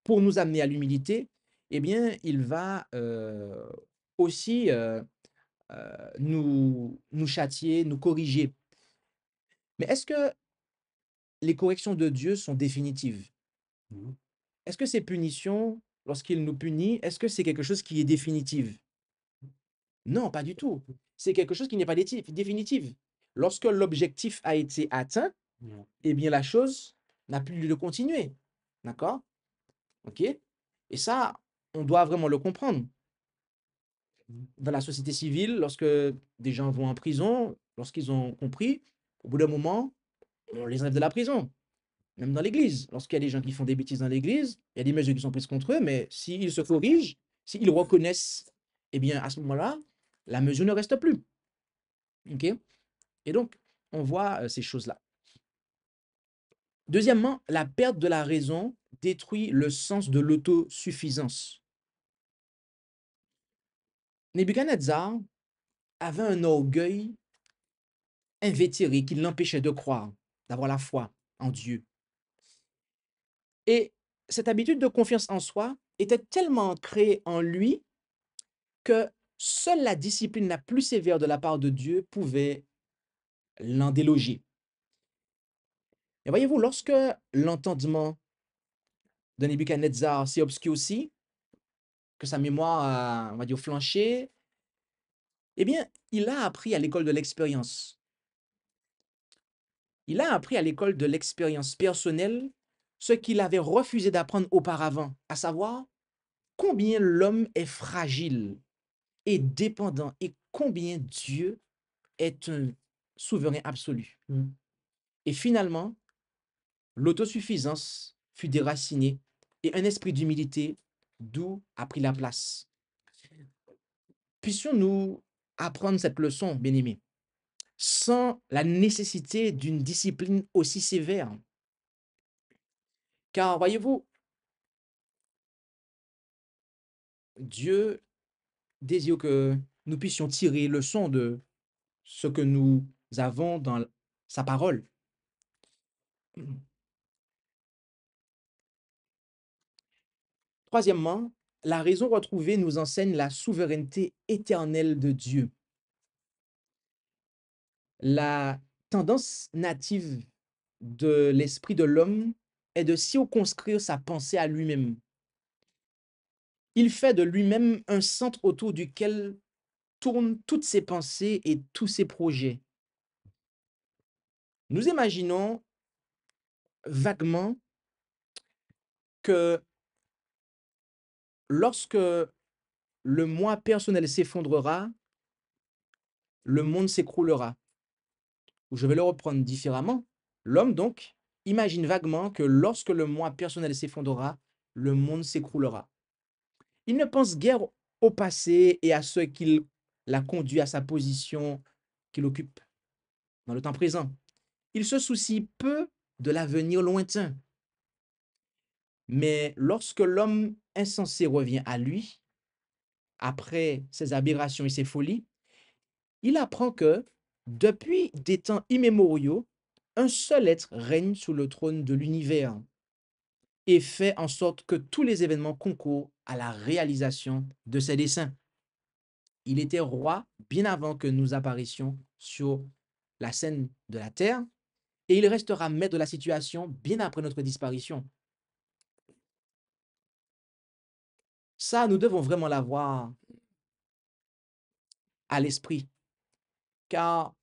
pour nous amener à l'humilité, eh bien, il va aussi nous châtier, nous corriger. Mais est-ce que les corrections de Dieu sont définitives? Non. Est-ce que ces punitions, lorsqu'il nous punit, est-ce que c'est quelque chose qui est définitif? Non, pas du tout. C'est quelque chose qui n'est pas définitif. Lorsque l'objectif a été atteint, Non. eh bien la chose n'a plus lieu de continuer. D'accord? OK? Et ça, on doit vraiment le comprendre. Dans la société civile, lorsque des gens vont en prison, lorsqu'ils ont compris, au bout d'un moment, on les enlève de la prison. Même dans l'église, lorsqu'il y a des gens qui font des bêtises dans l'église, il y a des mesures qui sont prises contre eux, mais s'ils se corrigent, s'ils reconnaissent, eh bien, à ce moment-là, la mesure ne reste plus. OK? Et donc, on voit ces choses-là. Deuxièmement, la perte de la raison détruit le sens de l'autosuffisance. Nebuchadnezzar avait un orgueil invétéré qui l'empêchait de croire, d'avoir la foi en Dieu. Et cette habitude de confiance en soi était tellement ancrée en lui que seule la discipline la plus sévère de la part de Dieu pouvait l'en déloger. Et voyez-vous, lorsque l'entendement de Nebuchadnezzar s'est obscurci, que sa mémoire a, on va dire, flanché, eh bien, il a appris à l'école de l'expérience. Il a appris à l'école de l'expérience personnelle ce qu'il avait refusé d'apprendre auparavant, à savoir combien l'homme est fragile et dépendant et combien Dieu est un souverain absolu. Et finalement, l'autosuffisance fut déracinée et un esprit d'humilité doux a pris la place. Puissions-nous apprendre cette leçon, bien-aimés, sans la nécessité d'une discipline aussi sévère. Car voyez-vous, Dieu désire que nous puissions tirer leçon de ce que nous avons dans sa parole. Troisièmement, la raison retrouvée nous enseigne la souveraineté éternelle de Dieu. La tendance native de l'esprit de l'homme est de circonscrire sa pensée à lui-même. Il fait de lui-même un centre autour duquel tournent toutes ses pensées et tous ses projets. Nous imaginons vaguement que lorsque le moi personnel s'effondrera, le monde s'écroulera. Ou je vais le reprendre différemment. L'homme, donc, imagine vaguement que lorsque le moi personnel s'effondrera, le monde s'écroulera. Il ne pense guère au passé et à ce qui l'a conduit à sa position qu'il occupe dans le temps présent. Il se soucie peu de l'avenir lointain. Mais lorsque l'homme insensé revient à lui, après ses aberrations et ses folies, il apprend que, depuis des temps immémoriaux, un seul être règne sur le trône de l'univers et fait en sorte que tous les événements concourent à la réalisation de ses desseins. Il était roi bien avant que nous apparaissions sur la scène de la terre et il restera maître de la situation bien après notre disparition. Ça, nous devons vraiment l'avoir à l'esprit, car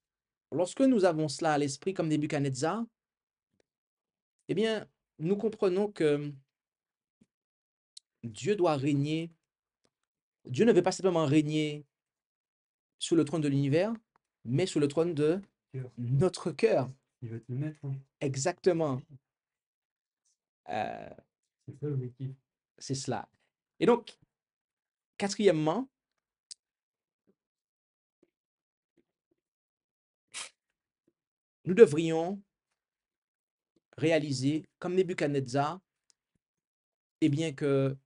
lorsque nous avons cela à l'esprit comme Nebuchadnezzar, eh bien, nous comprenons que Dieu doit régner. Dieu ne veut pas simplement régner sur le trône de l'univers, mais sur le trône de Cœur. notre cœur. Il va te le mettre, hein. Exactement. Euh, C'est ça l'objectif. c'est cela. Et donc, quatrièmement, nous devrions réaliser, comme Nebuchadnezzar, eh bien que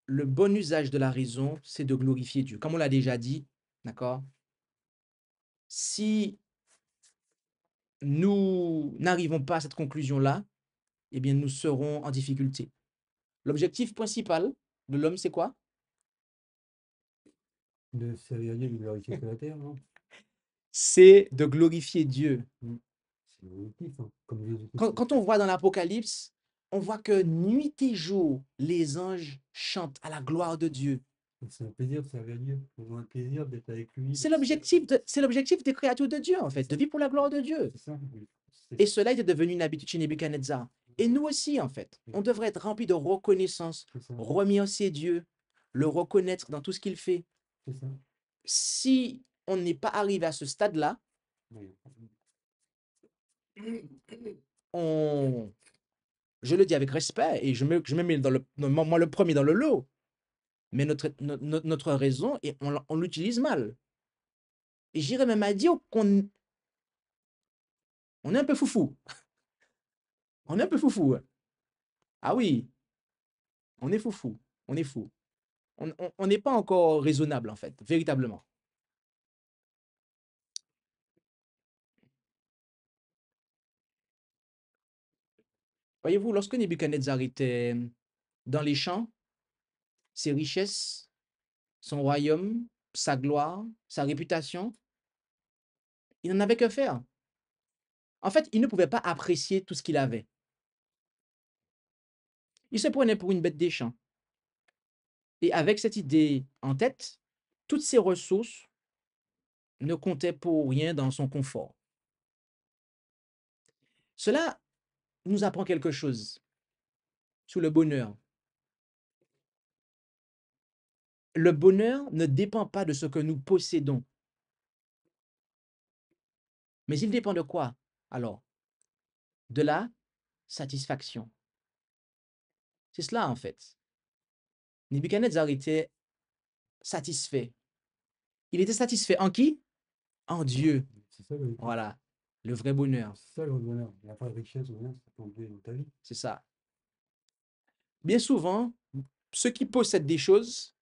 le bon usage de la raison, c'est de glorifier Dieu. Comme on l'a déjà dit, d'accord? Si nous n'arrivons pas à cette conclusion-là, eh bien, nous serons en difficulté. L'objectif principal de l'homme, c'est quoi? De servir Dieu, de glorifier sur la terre, non? C'est de glorifier Dieu. C'est l'objectif, hein. Comme Jésus Quand on voit dans l'Apocalypse, on voit que nuit et jour, les anges chantent à la gloire de Dieu. C'est un plaisir de servir Dieu. On a un plaisir d'être avec lui. C'est l'objectif des créatures de Dieu, en fait, de vivre pour la gloire de Dieu. C'est ça. Oui. Et cela est devenu une habitude chez Nebuchadnezzar. Et nous aussi, en fait, on devrait être remplis de reconnaissance, C'est ça. remercier Dieu, le reconnaître dans tout ce qu'il fait. C'est ça. Si on n'est pas arrivé à ce stade-là, Oui. je le dis avec respect, et je me mets moi le premier dans le lot, mais notre raison, et on l'utilise mal. Et j'irais même à dire qu'on est un peu foufou. On est un peu foufou. Ah oui, on est foufou. On est fou. On n'est pas encore raisonnable, en fait, véritablement. Voyez-vous, lorsque Nebuchadnezzar était dans les champs, ses richesses, son royaume, sa gloire, sa réputation, il n'en avait que faire. En fait, il ne pouvait pas apprécier tout ce qu'il avait. Il se prenait pour une bête des champs. Et avec cette idée en tête, toutes ses ressources ne comptaient pour rien dans son confort. Cela nous apprend quelque chose sur le bonheur. Le bonheur ne dépend pas de ce que nous possédons. Mais il dépend de quoi, alors? De la satisfaction. C'est cela, en fait. Nebuchadnezzar était satisfait. Il était satisfait en qui? En Dieu. C'est ça l'objectif. Voilà, le vrai bonheur. C'est ça le bonheur. Il n'y a pas de richesse, ou rien, ça peut Dieu dans ta vie. C'est ça. Bien souvent, ceux qui possèdent des choses,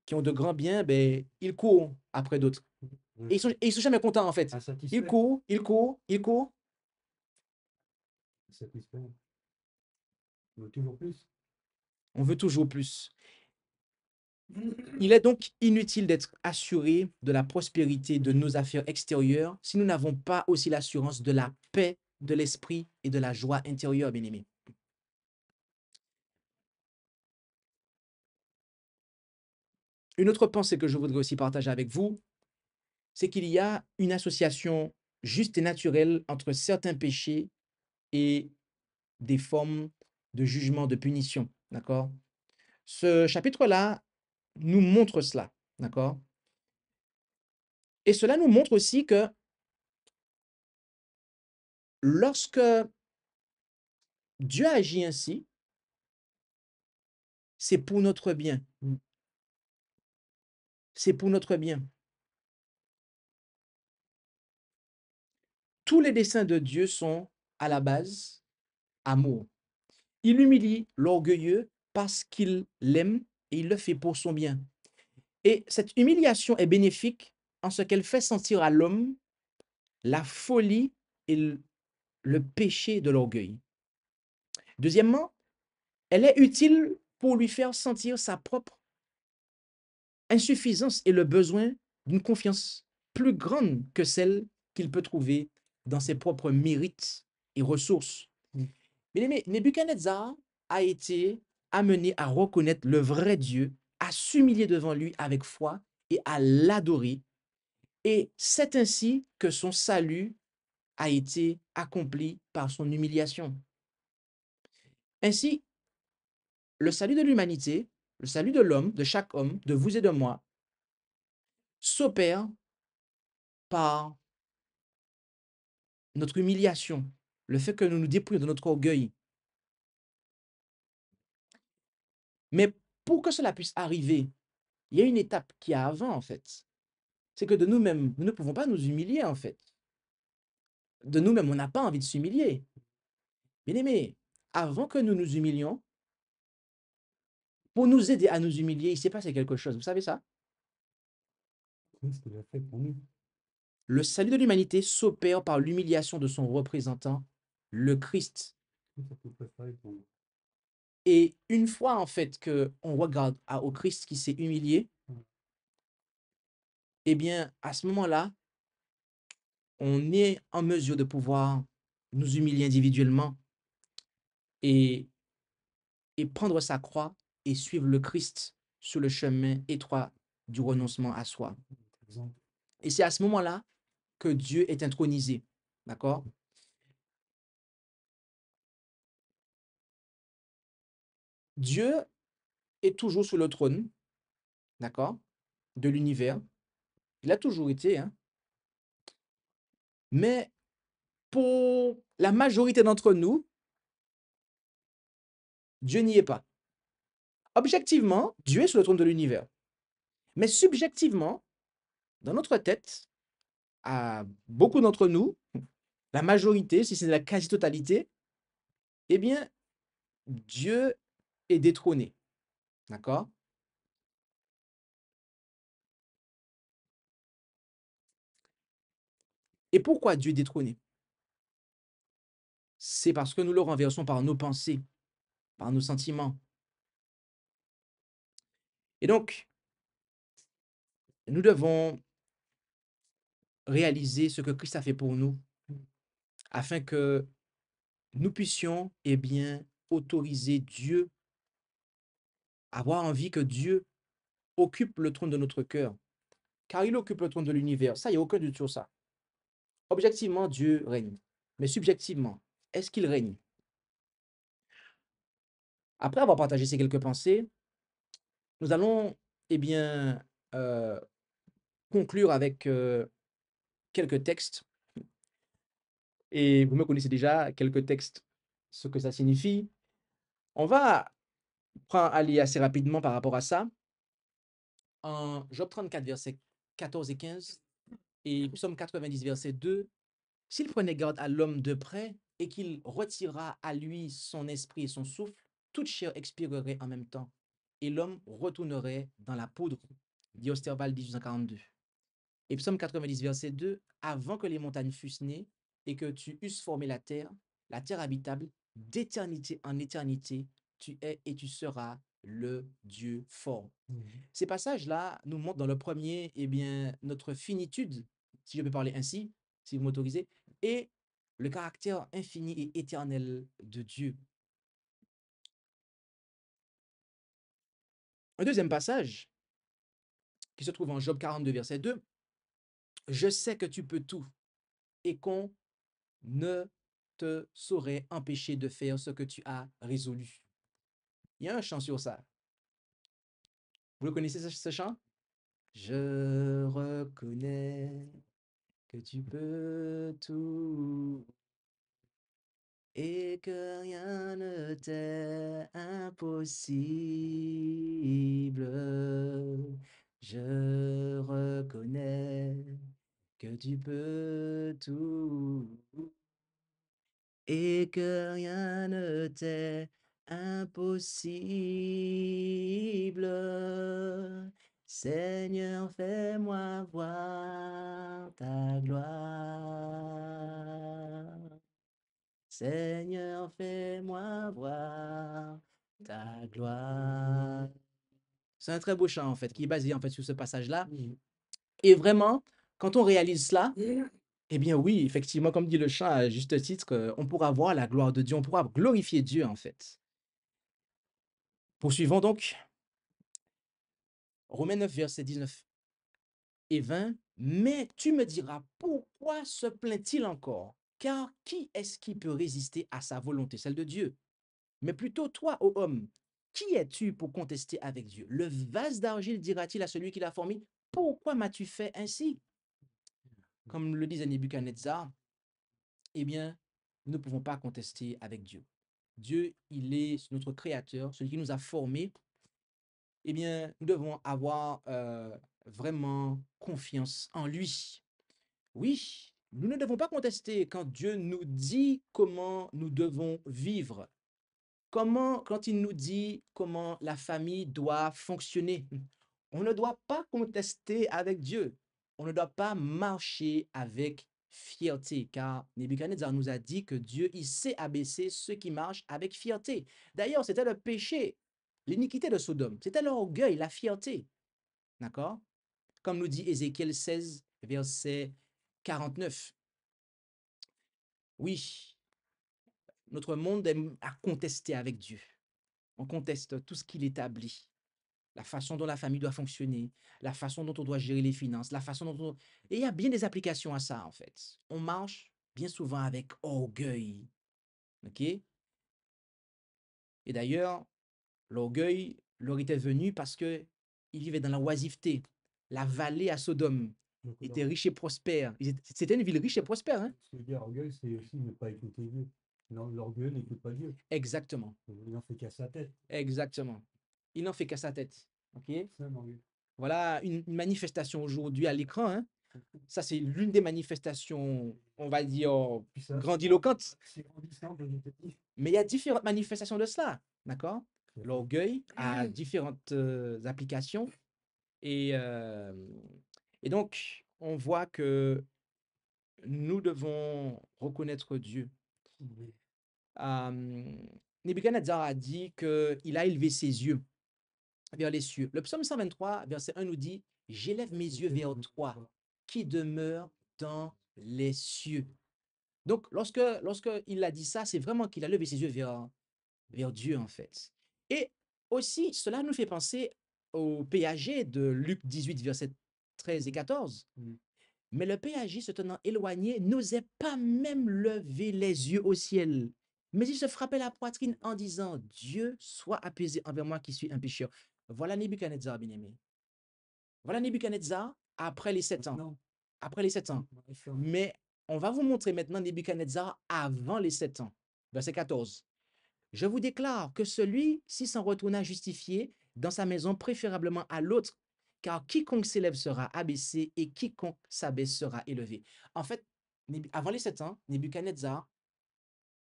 qui ont de grands biens, ben, ils courent après d'autres. Et ils sont jamais contents, en fait. Insatisfait. Ils courent. satisfaire. On veut toujours plus. On veut toujours plus. Il est donc inutile d'être assuré de la prospérité de nos affaires extérieures si nous n'avons pas aussi l'assurance de la paix de l'esprit et de la joie intérieure, bien-aimés. Une autre pensée que je voudrais aussi partager avec vous, c'est qu'il y a une association juste et naturelle entre certains péchés et des formes de jugement, de punition. D'accord? Ce chapitre-là nous montre cela. D'accord? Et cela nous montre aussi que lorsque Dieu agit ainsi, c'est pour notre bien. C'est pour notre bien. Tous les desseins de Dieu sont, à la base, amour. Il humilie l'orgueilleux parce qu'il l'aime et il le fait pour son bien. Et cette humiliation est bénéfique en ce qu'elle fait sentir à l'homme la folie et le péché de l'orgueil. Deuxièmement, elle est utile pour lui faire sentir sa propre insuffisance et le besoin d'une confiance plus grande que celle qu'il peut trouver dans ses propres mérites et ressources. Mais Nebuchadnezzar a été amené à reconnaître le vrai Dieu, à s'humilier devant lui avec foi et à l'adorer. Et c'est ainsi que son salut a été accompli par son humiliation. Ainsi, le salut de l'humanité, le salut de l'homme, de chaque homme, de vous et de moi, s'opère par notre humiliation, le fait que nous nous dépouillons de notre orgueil. Mais pour que cela puisse arriver, il y a une étape qui est avant, en fait. C'est que de nous-mêmes, nous ne pouvons pas nous humilier, en fait. De nous-mêmes, on n'a pas envie de s'humilier. Bien aimé, avant que nous nous humilions, pour nous aider à nous humilier, il s'est passé quelque chose. Vous savez ça? C'est ce qu'il a fait pour nous. Le salut de l'humanité s'opère par l'humiliation de son représentant, le Christ. Tout ça peut préparer pour nous. Et une fois, en fait, qu'on regarde au Christ qui s'est humilié, eh bien, à ce moment-là, on est en mesure de pouvoir nous humilier individuellement et, et prendre sa croix et suivre le Christ sur le chemin étroit du renoncement à soi. Exemple. Et c'est à ce moment-là que Dieu est intronisé. D'accord? Dieu est toujours sur le trône, d'accord, de l'univers. Il a toujours été, hein. Mais pour la majorité d'entre nous, Dieu n'y est pas. Objectivement, Dieu est sur le trône de l'univers. Mais subjectivement, dans notre tête, à beaucoup d'entre nous, la majorité, si c'est la quasi-totalité, eh bien, Dieu est détrôné. D'accord? Et pourquoi Dieu est détrôné? C'est parce que nous le renversons par nos pensées, par nos sentiments. Et donc, nous devons réaliser ce que Christ a fait pour nous, afin que nous puissions, eh bien, autoriser Dieu, avoir envie que Dieu occupe le trône de notre cœur, car il occupe le trône de l'univers. Ça, il n'y a aucun doute sur ça. Objectivement, Dieu règne. Mais subjectivement, est-ce qu'il règne? Après avoir partagé ces quelques pensées, nous allons, eh bien, conclure avec quelques textes. Et vous me connaissez déjà, quelques textes, ce que ça signifie. On va aller assez rapidement par rapport à ça. En Job 34, versets 14 et 15, et Psaume 90, verset 2, s'il prenait garde à l'homme de près et qu'il retirera à lui son esprit et son souffle, toute chair expirerait en même temps, et l'homme retournerait dans la poudre. Dit Osterwald 1842. Et Psaume 90, verset 2, avant que les montagnes fussent nées et que tu eusses formé la terre, la terre habitable, d'éternité en éternité, tu es et tu seras le Dieu fort. Ces passages-là nous montrent dans le premier, eh bien, notre finitude, si je peux parler ainsi, si vous m'autorisez, et le caractère infini et éternel de Dieu. Un deuxième passage qui se trouve en Job 42, verset 2, « Je sais que tu peux tout et qu'on ne te saurait empêcher de faire ce que tu as résolu. » Il y a un chant sur ça. Vous le connaissez, ce chant? Je reconnais que tu peux tout et que rien ne t'est impossible. Je reconnais que tu peux tout et que rien ne t'est impossible. Seigneur, fais-moi voir ta gloire. Seigneur, fais-moi voir ta gloire. C'est un très beau chant, en fait, qui est basé, en fait, sur ce passage-là. Et vraiment, quand on réalise cela, eh bien oui, effectivement, comme dit le chant à juste titre, on pourra voir la gloire de Dieu, on pourra glorifier Dieu, en fait. Poursuivons donc. Romains 9, versets 19 et 20. Mais tu me diras, pourquoi se plaint-il encore? Car qui est-ce qui peut résister à sa volonté, celle de Dieu? Mais plutôt toi, ô homme, qui es-tu pour contester avec Dieu? Le vase d'argile dira-t-il à celui qui l'a formé, pourquoi m'as-tu fait ainsi? Comme le disait Nebuchadnezzar, eh bien, nous ne pouvons pas contester avec Dieu. Dieu, il est notre créateur, celui qui nous a formés. Eh bien, nous devons avoir vraiment confiance en lui. Oui, nous ne devons pas contester quand Dieu nous dit comment nous devons vivre. Quand il nous dit comment la famille doit fonctionner. On ne doit pas contester avec Dieu. On ne doit pas marcher avec fierté, car Nebuchadnezzar nous a dit que Dieu, il sait abaisser ceux qui marchent avec fierté. D'ailleurs, c'était le péché, l'iniquité de Sodome. C'était l'orgueil, la fierté. D'accord? Comme nous dit Ézéchiel 16, verset 49. Oui, notre monde aime à contester avec Dieu. On conteste tout ce qu'il établit, la façon dont la famille doit fonctionner, la façon dont on doit gérer les finances, la façon dont on... Et il y a bien des applications à ça, en fait. On marche bien souvent avec orgueil. OK? Et d'ailleurs, l'orgueil leur était venu parce qu'ils vivaient dans la oisiveté. La vallée à Sodome était riche et prospère. C'était une ville riche et prospère. Hein? Ce que veut dire orgueil, c'est aussi ne pas écouter Dieu. Non, l'orgueil n'écoute pas Dieu. Exactement. Il n'en fait qu'à sa tête. Exactement. Il n'en fait qu'à sa tête. OK? C'est un orgueil. Voilà une manifestation aujourd'hui à l'écran. Hein? Ça, c'est l'une des manifestations, on va dire, Puis ça, grandiloquentes. c'est grandissant petit à petit. Mais il y a différentes manifestations de cela. D'accord? L'orgueil a différentes applications. Et donc, on voit que nous devons reconnaître Dieu. Nebuchadnezzar a dit qu'il a élevé ses yeux vers les cieux. Le psaume 123, verset 1 nous dit, « J'élève mes yeux vers toi, qui demeure dans les cieux. » Donc, lorsqu'il a dit ça, c'est vraiment qu'il a levé ses yeux vers Dieu, en fait. Et aussi, cela nous fait penser au péager de Luc 18, versets 13 et 14. Mais le péager, se tenant éloigné, n'osait pas même lever les yeux au ciel. Mais il se frappait la poitrine en disant, « Dieu, sois apaisé envers moi qui suis un pécheur. » Voilà Nebuchadnezzar, bien-aimé. Voilà Nebuchadnezzar après les 7 ans. Non. Après les 7 ans. Mais on va vous montrer maintenant Nebuchadnezzar avant les 7 ans. Verset 14. « Je vous déclare que celui-ci s'en retourna justifié dans sa maison préférablement à l'autre, car quiconque s'élève sera abaissé et quiconque s'abaisse sera élevé. » En fait, avant les 7 ans, Nebuchadnezzar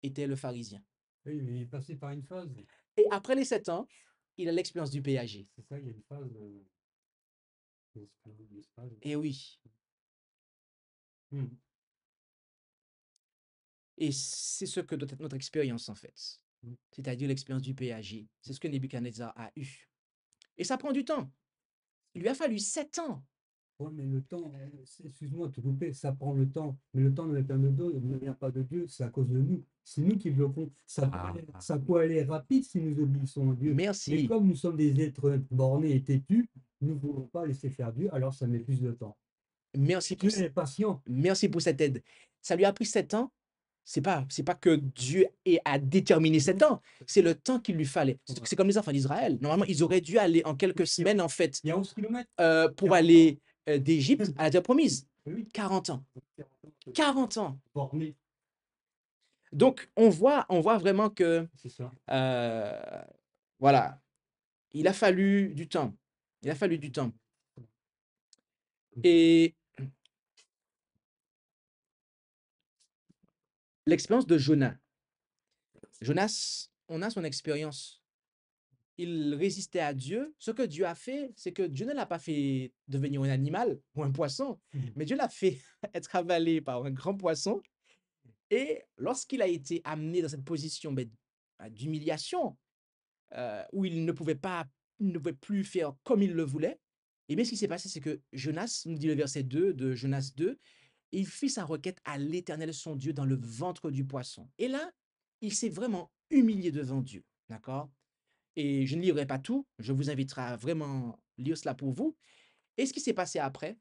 était le pharisien. Oui, il est passé par une phase. Et après les 7 ans, il a l'expérience du péager. C'est ça, il y a une phase. Et oui. Et c'est ce que doit être notre expérience, en fait. Mm. C'est-à-dire l'expérience du péage. C'est ce que Nebuchadnezzar a eu. Et ça prend du temps. Il lui a fallu 7 ans. Ouais, mais le temps, excuse-moi de te couper, ça prend le temps. Mais le temps ne vient pas de Dieu, c'est à cause de nous. C'est nous qui bloquons. Ça peut aller rapide si nous obéissons à Dieu. Mais Merci. comme nous sommes des êtres bornés et têtus, nous ne voulons pas laisser faire Dieu, alors ça met plus de temps. Merci pour, Dieu est patient. merci pour cette aide. Ça lui a pris 7 ans. C'est pas que Dieu a déterminé 7 ans. C'est le temps qu'il lui fallait. C'est comme les enfants d'Israël. Normalement, ils auraient dû aller en quelques semaines, en fait, Il y a 11 kilomètres. pour 40 aller d'Égypte à la terre promise. Oui, 40 ans. 40 ans. 40 ans. Borné, Donc, on voit vraiment que, c'est ça. voilà, il a fallu du temps. Il a fallu du temps. Et l'expérience de Jonas. Jonas, on a son expérience. Il résistait à Dieu. Ce que Dieu a fait, c'est que Dieu ne l'a pas fait devenir un animal ou un poisson, mais Dieu l'a fait être avalé par un grand poisson. Et lorsqu'il a été amené dans cette position d'humiliation, où il ne pouvait plus faire comme il le voulait, et bien ce qui s'est passé, c'est que Jonas, nous dit le verset 2 de Jonas 2, il fit sa requête à l'Éternel son Dieu dans le ventre du poisson. Et là, il s'est vraiment humilié devant Dieu. D'accord? Et je ne lirai pas tout, je vous inviterai à vraiment lire cela pour vous. Et ce qui s'est passé après,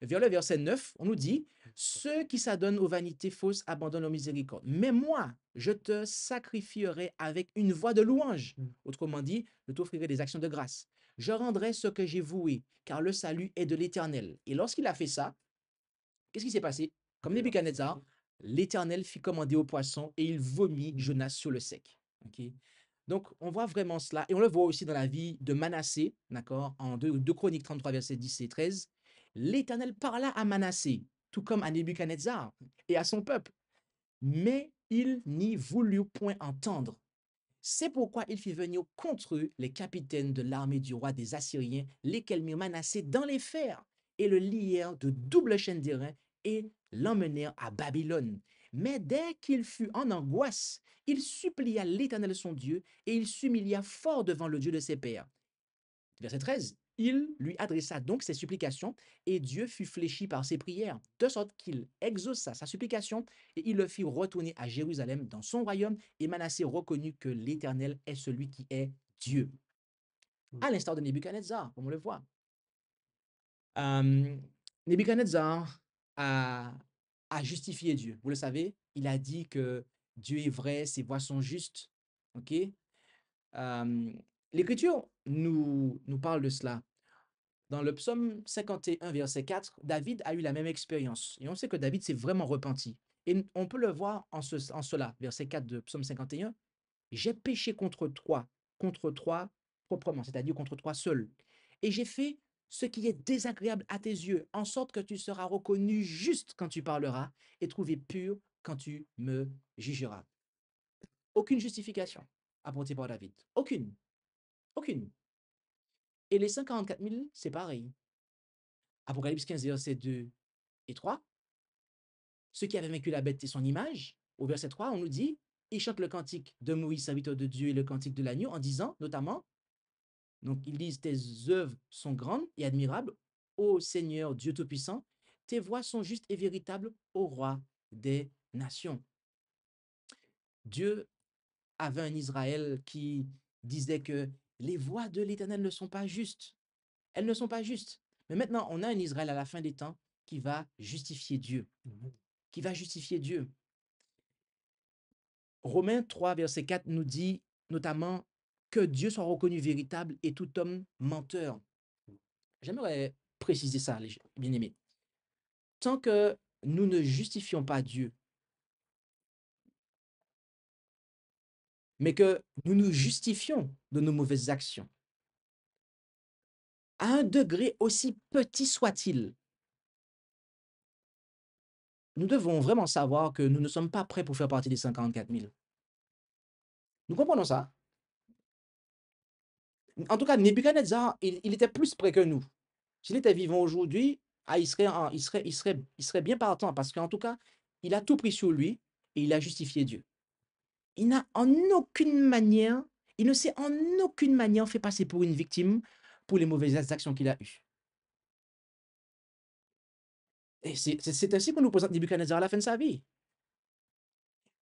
vers le verset 9, on nous dit, ceux qui s'adonnent aux vanités fausses abandonnent leur miséricorde. Mais moi, je te sacrifierai avec une voix de louange. Autrement dit, je t'offrirai des actions de grâce. Je rendrai ce que j'ai voué, car le salut est de l'Éternel. Et lorsqu'il a fait ça, qu'est-ce qui s'est passé? Comme Nebuchadnezzar, l'Éternel fit commander au poisson et il vomit Jonas sur le sec. Ok. Donc, on voit vraiment cela. Et on le voit aussi dans la vie de Manassé, d'accord, en 2 Chroniques 33, versets 10 et 13. L'Éternel parla à Manassé, tout comme à Nebuchadnezzar et à son peuple. Mais il n'y voulut point entendre. C'est pourquoi il fit venir contre eux les capitaines de l'armée du roi des Assyriens, lesquels mirent Manassé dans les fers et le lièrent de doubles chaînes d'airain et l'emmenèrent à Babylone. Mais dès qu'il fut en angoisse, il supplia l'Éternel son Dieu et il s'humilia fort devant le Dieu de ses pères. Verset 13. Il lui adressa donc ses supplications et Dieu fut fléchi par ses prières, de sorte qu'il exauça sa supplication et il le fit retourner à Jérusalem dans son royaume et Manassé reconnut que l'Éternel est celui qui est Dieu. À l'instar de Nebuchadnezzar, comme on le voit. Nebuchadnezzar a justifié Dieu. Vous le savez, il a dit que Dieu est vrai, ses voies sont justes. Ok? L'Écriture nous parle de cela. Dans le psaume 51, verset 4, David a eu la même expérience. Et on sait que David s'est vraiment repenti. Et on peut le voir en cela, verset 4 de psaume 51. J'ai péché contre toi proprement, c'est-à-dire contre toi seul. Et j'ai fait ce qui est désagréable à tes yeux, en sorte que tu seras reconnu juste quand tu parleras et trouvé pur quand tu me jugeras. Aucune justification apportée par David. Aucune. Aucune. Et les 144 000, c'est pareil. Apocalypse 15, verset 2 et 3. Ceux qui avaient vaincu la bête et son image, au verset 3, on nous dit, ils chantent le cantique de Moïse, serviteur de Dieu, et le cantique de l'agneau, en disant notamment, donc ils disent, tes œuvres sont grandes et admirables, ô Seigneur Dieu Tout-Puissant, tes voies sont justes et véritables, ô roi des nations. Dieu avait un Israël qui disait que les voies de l'Éternel ne sont pas justes. Elles ne sont pas justes. Mais maintenant, on a un Israël à la fin des temps qui va justifier Dieu. Qui va justifier Dieu. Romains 3, verset 4 nous dit notamment que Dieu soit reconnu véritable et tout homme menteur. J'aimerais préciser ça, les bien-aimés. Tant que nous ne justifions pas Dieu, mais que nous nous justifions de nos mauvaises actions, à un degré aussi petit soit-il, nous devons vraiment savoir que nous ne sommes pas prêts pour faire partie des 144 000. Nous comprenons ça? En tout cas, Nebuchadnezzar, il était plus près que nous. S'il était vivant aujourd'hui, il serait bien partant parce qu'en tout cas, il a tout pris sur lui et il a justifié Dieu. Il n'a en aucune manière, il ne s'est en aucune manière fait passer pour une victime pour les mauvaises actions qu'il a eues. Et c'est ainsi qu'on nous présente Nebuchadnezzar à la fin de sa vie.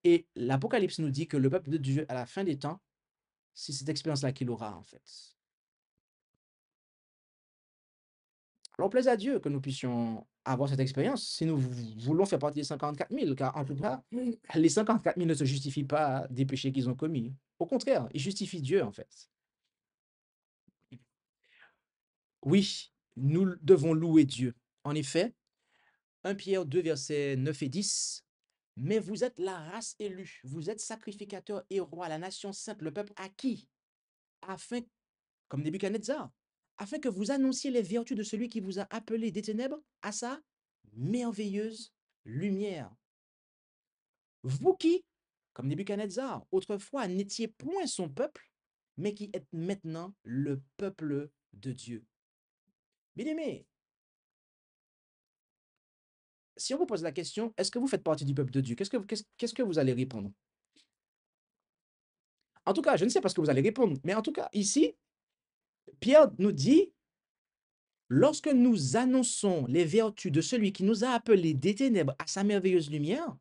Et l'Apocalypse nous dit que le peuple de Dieu, à la fin des temps, c'est cette expérience-là qu'il aura, en fait. Alors, plaise à Dieu que nous puissions avoir cette expérience si nous voulons faire partie des 54 000, car en tout cas, les 54 000 ne se justifient pas des péchés qu'ils ont commis. Au contraire, ils justifient Dieu, en fait. Oui, nous devons louer Dieu. En effet, 1 Pierre 2, versets 9 et 10. Mais vous êtes la race élue, vous êtes sacrificateur et roi, la nation sainte, le peuple acquis, afin, comme Nebuchadnezzar, afin que vous annonciez les vertus de celui qui vous a appelé des ténèbres à sa merveilleuse lumière. Vous qui, comme Nebuchadnezzar, autrefois n'étiez point son peuple, mais qui êtes maintenant le peuple de Dieu. Bien-aimés, si on vous pose la question, est-ce que vous faites partie du peuple de Dieu? Qu'est-ce que vous allez répondre? En tout cas, je ne sais pas ce que vous allez répondre, mais en tout cas, ici, Pierre nous dit, lorsque nous annonçons les vertus de celui qui nous a appelés des ténèbres à sa merveilleuse lumière,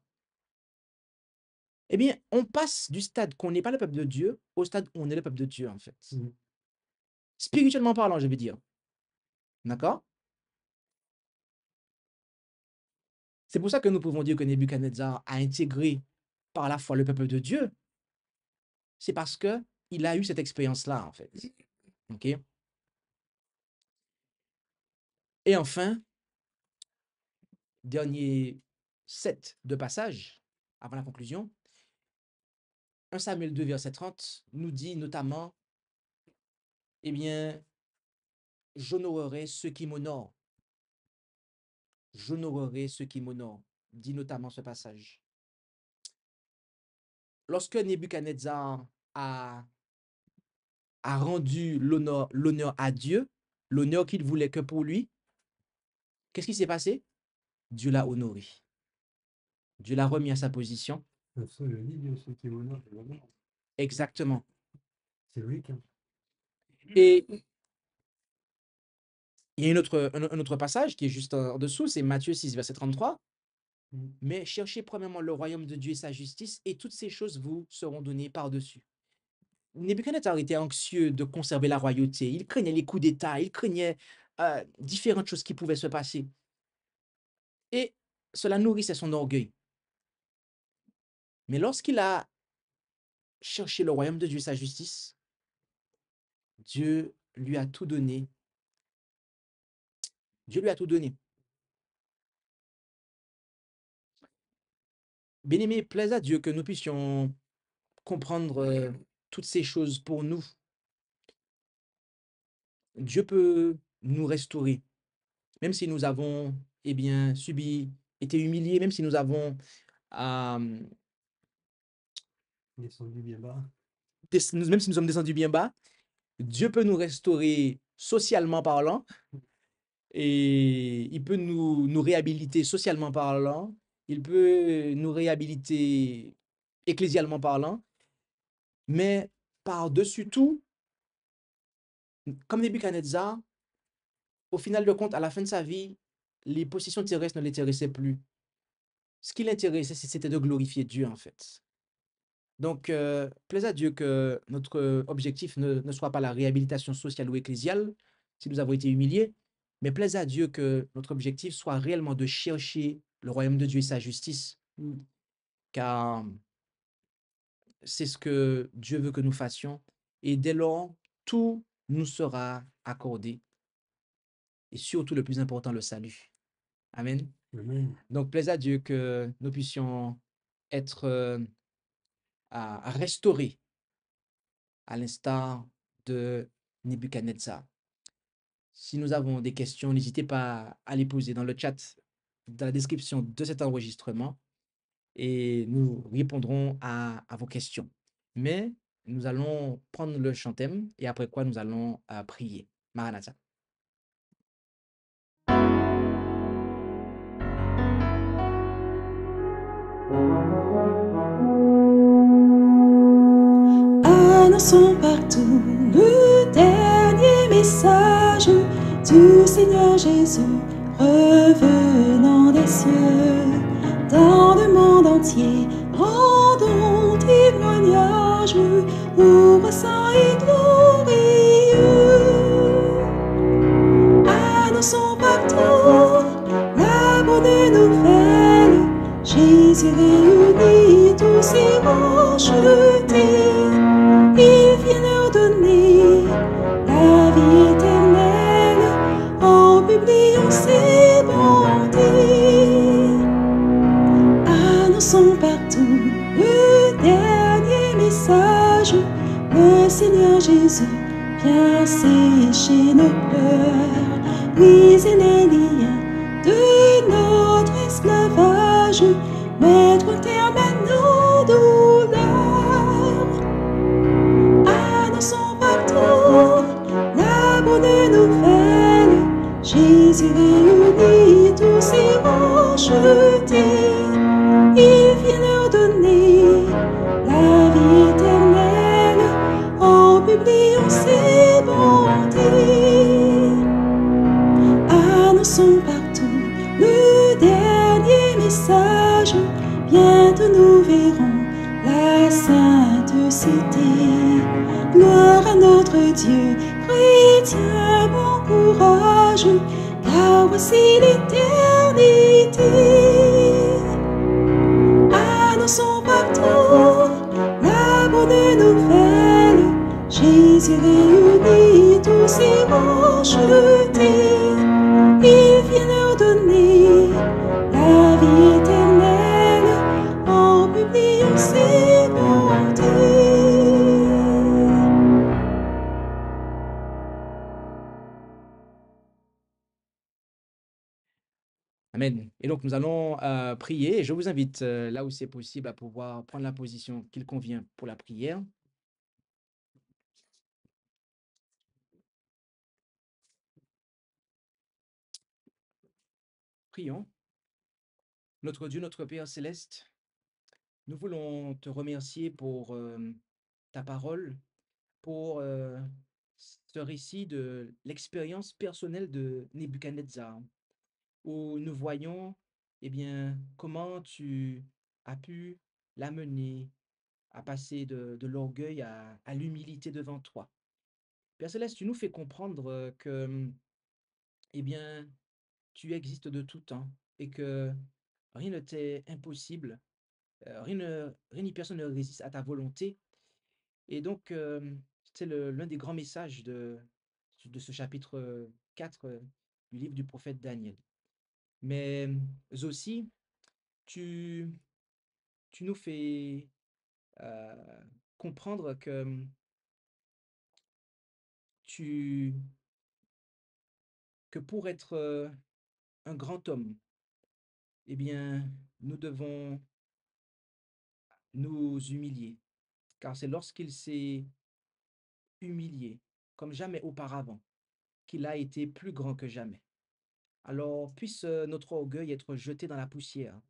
eh bien, on passe du stade qu'on n'est pas le peuple de Dieu au stade où on est le peuple de Dieu, en fait. Spirituellement parlant, je veux dire. D'accord? C'est pour ça que nous pouvons dire que Nebuchadnezzar a intégré par la foi le peuple de Dieu. C'est parce qu'il a eu cette expérience-là, en fait. OK? Et enfin, dernier set de passages avant la conclusion. 1 Samuel 2, verset 30 nous dit notamment, eh bien, j'honorerai ceux qui m'honorent. J'honorerai ceux qui m'honorent, dit notamment ce passage. Lorsque Nebuchadnezzar a rendu l'honneur à Dieu, l'honneur qu'il voulait que pour lui, qu'est-ce qui s'est passé? Dieu l'a honoré. Dieu l'a remis à sa position. Ça, je dis, Dieu, ceux qui m'honorent, je l'honore. Exactement. C'est logique. Hein. Et il y a un autre passage qui est juste en dessous, c'est Matthieu 6, verset 33. Mais cherchez premièrement le royaume de Dieu et sa justice, et toutes ces choses vous seront données par-dessus. Nebuchadnezzar était anxieux de conserver la royauté. Il craignait les coups d'État, il craignait différentes choses qui pouvaient se passer. Et cela nourrissait son orgueil. Mais lorsqu'il a cherché le royaume de Dieu et sa justice, Dieu lui a tout donné. Dieu lui a tout donné. Bien-aimé, plaise à Dieu que nous puissions comprendre toutes ces choses pour nous. Dieu peut nous restaurer, même si nous avons eh bien, été humiliés, même si nous avons Descendu bien bas. même si nous sommes descendus bien bas, Dieu peut nous restaurer socialement parlant et il peut nous réhabiliter socialement parlant, il peut nous réhabiliter ecclésialement parlant, mais par-dessus tout, comme Nebuchadnezzar, au final de compte, à la fin de sa vie, les possessions terrestres ne l'intéressaient plus. Ce qui l'intéressait, c'était de glorifier Dieu, en fait. Donc, plaise à Dieu que notre objectif ne soit pas la réhabilitation sociale ou ecclésiale, si nous avons été humiliés, mais plaise à Dieu que notre objectif soit réellement de chercher le royaume de Dieu et sa justice, car c'est ce que Dieu veut que nous fassions, et dès lors, tout nous sera accordé, et surtout le plus important, le salut. Amen. Amen. Donc, plaise à Dieu que nous puissions être restaurés à l'instar de Nebuchadnezzar. Si nous avons des questions, n'hésitez pas à les poser dans le chat, dans la description de cet enregistrement, et nous répondrons à vos questions. Mais nous allons prendre le chant thème et après quoi nous allons prier. Maranatha. Annonçons partout le dernier message du Seigneur Jésus revenant des cieux. Dans le monde entier, rendons témoignage au roi saint et glorieux. Annonçons partout la bonne nouvelle. Jésus réunit tous ses rachetés. Il vient leur donner la vie éternelle en publiant ses bontés. Annonçons partout le dernier message. Le Seigneur Jésus vient sécher nos pleurs, briser les liens de notre esclavage, mettre un terme à nos douleurs. Annonçons partout la bonne nouvelle. Jésus réunit tous ses rachetés. Il vient leur donner la vie éternelle en publiant ses bontés. Annonçons partout le dernier message. Bientôt nous verrons la sainte cité. Gloire à notre Dieu, chrétien, bon courage, car voici l'éternité. Annonçons partout la bonne nouvelle. Jésus réunit tous ses rachetés. Il vient leur donner la vie éternelle en publiant ses bontés. Amen. Et donc, nous allons prier. Et je vous invite, là où c'est possible, à pouvoir prendre la position qu'il convient pour la prière. Prions. Notre Dieu, notre Père céleste, nous voulons te remercier pour ta parole, pour ce récit de l'expérience personnelle de Nebuchadnezzar, où nous voyons eh bien, comment tu as pu l'amener à passer de l'orgueil à l'humilité devant toi. Père Céleste, tu nous fais comprendre que eh bien, tu existes de tout temps et que rien ne t'est impossible, rien ni personne ne résiste à ta volonté. Et donc, c'est l'un des grands messages de ce chapitre 4 du livre du prophète Daniel. Mais aussi, tu, tu nous fais comprendre que tu, que pour être un grand homme, eh bien, nous devons nous humilier, car c'est lorsqu'il s'est humilié, comme jamais auparavant, qu'il a été plus grand que jamais. Alors, puisse notre orgueil être jeté dans la poussière,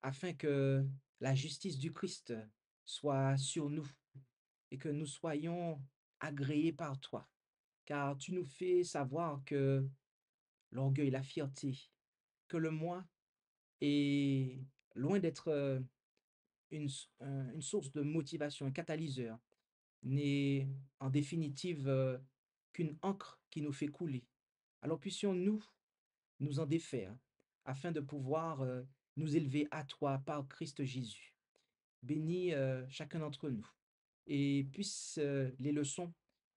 afin que la justice du Christ soit sur nous et que nous soyons agréés par toi, car tu nous fais savoir que l'orgueil, la fierté, que le moi est loin d'être une source de motivation, un catalyseur, n'est en définitive qu'une encre qui nous fait couler. Alors puissions-nous nous en défaire afin de pouvoir nous élever à toi par Christ Jésus. Bénis chacun d'entre nous et puisse les leçons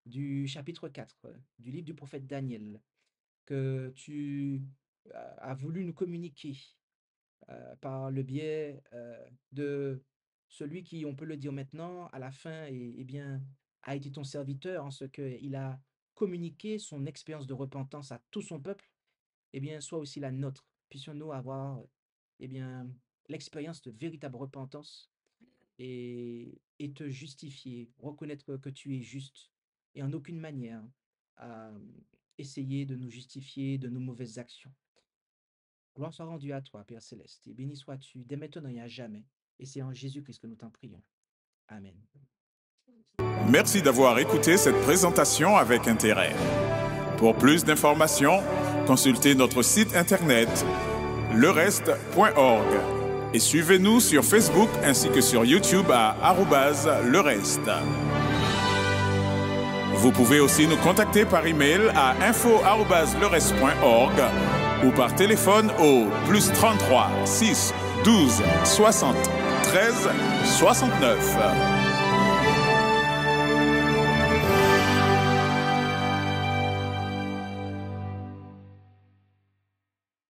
du chapitre 4 du livre du prophète Daniel que tu as voulu nous communiquer par le biais de celui qui, on peut le dire maintenant, à la fin, bien, a été ton serviteur en ce qu'il a communiqué son expérience de repentance à tout son peuple, eh bien, soit aussi la nôtre. Puissions-nous avoir eh bien, l'expérience de véritable repentance et te justifier, reconnaître que tu es juste et en aucune manière essayer de nous justifier de nos mauvaises actions. Gloire soit rendue à toi, Père Céleste, et béni sois-tu dès maintenant et à jamais. Et c'est en Jésus-Christ que nous t'en prions. Amen. Merci d'avoir écouté cette présentation avec intérêt. Pour plus d'informations, consultez notre site internet lereste.org et suivez-nous sur Facebook ainsi que sur YouTube à @lereste. Vous pouvez aussi nous contacter par email à info@lereste.org ou par téléphone au +33 6 12 60 13 69.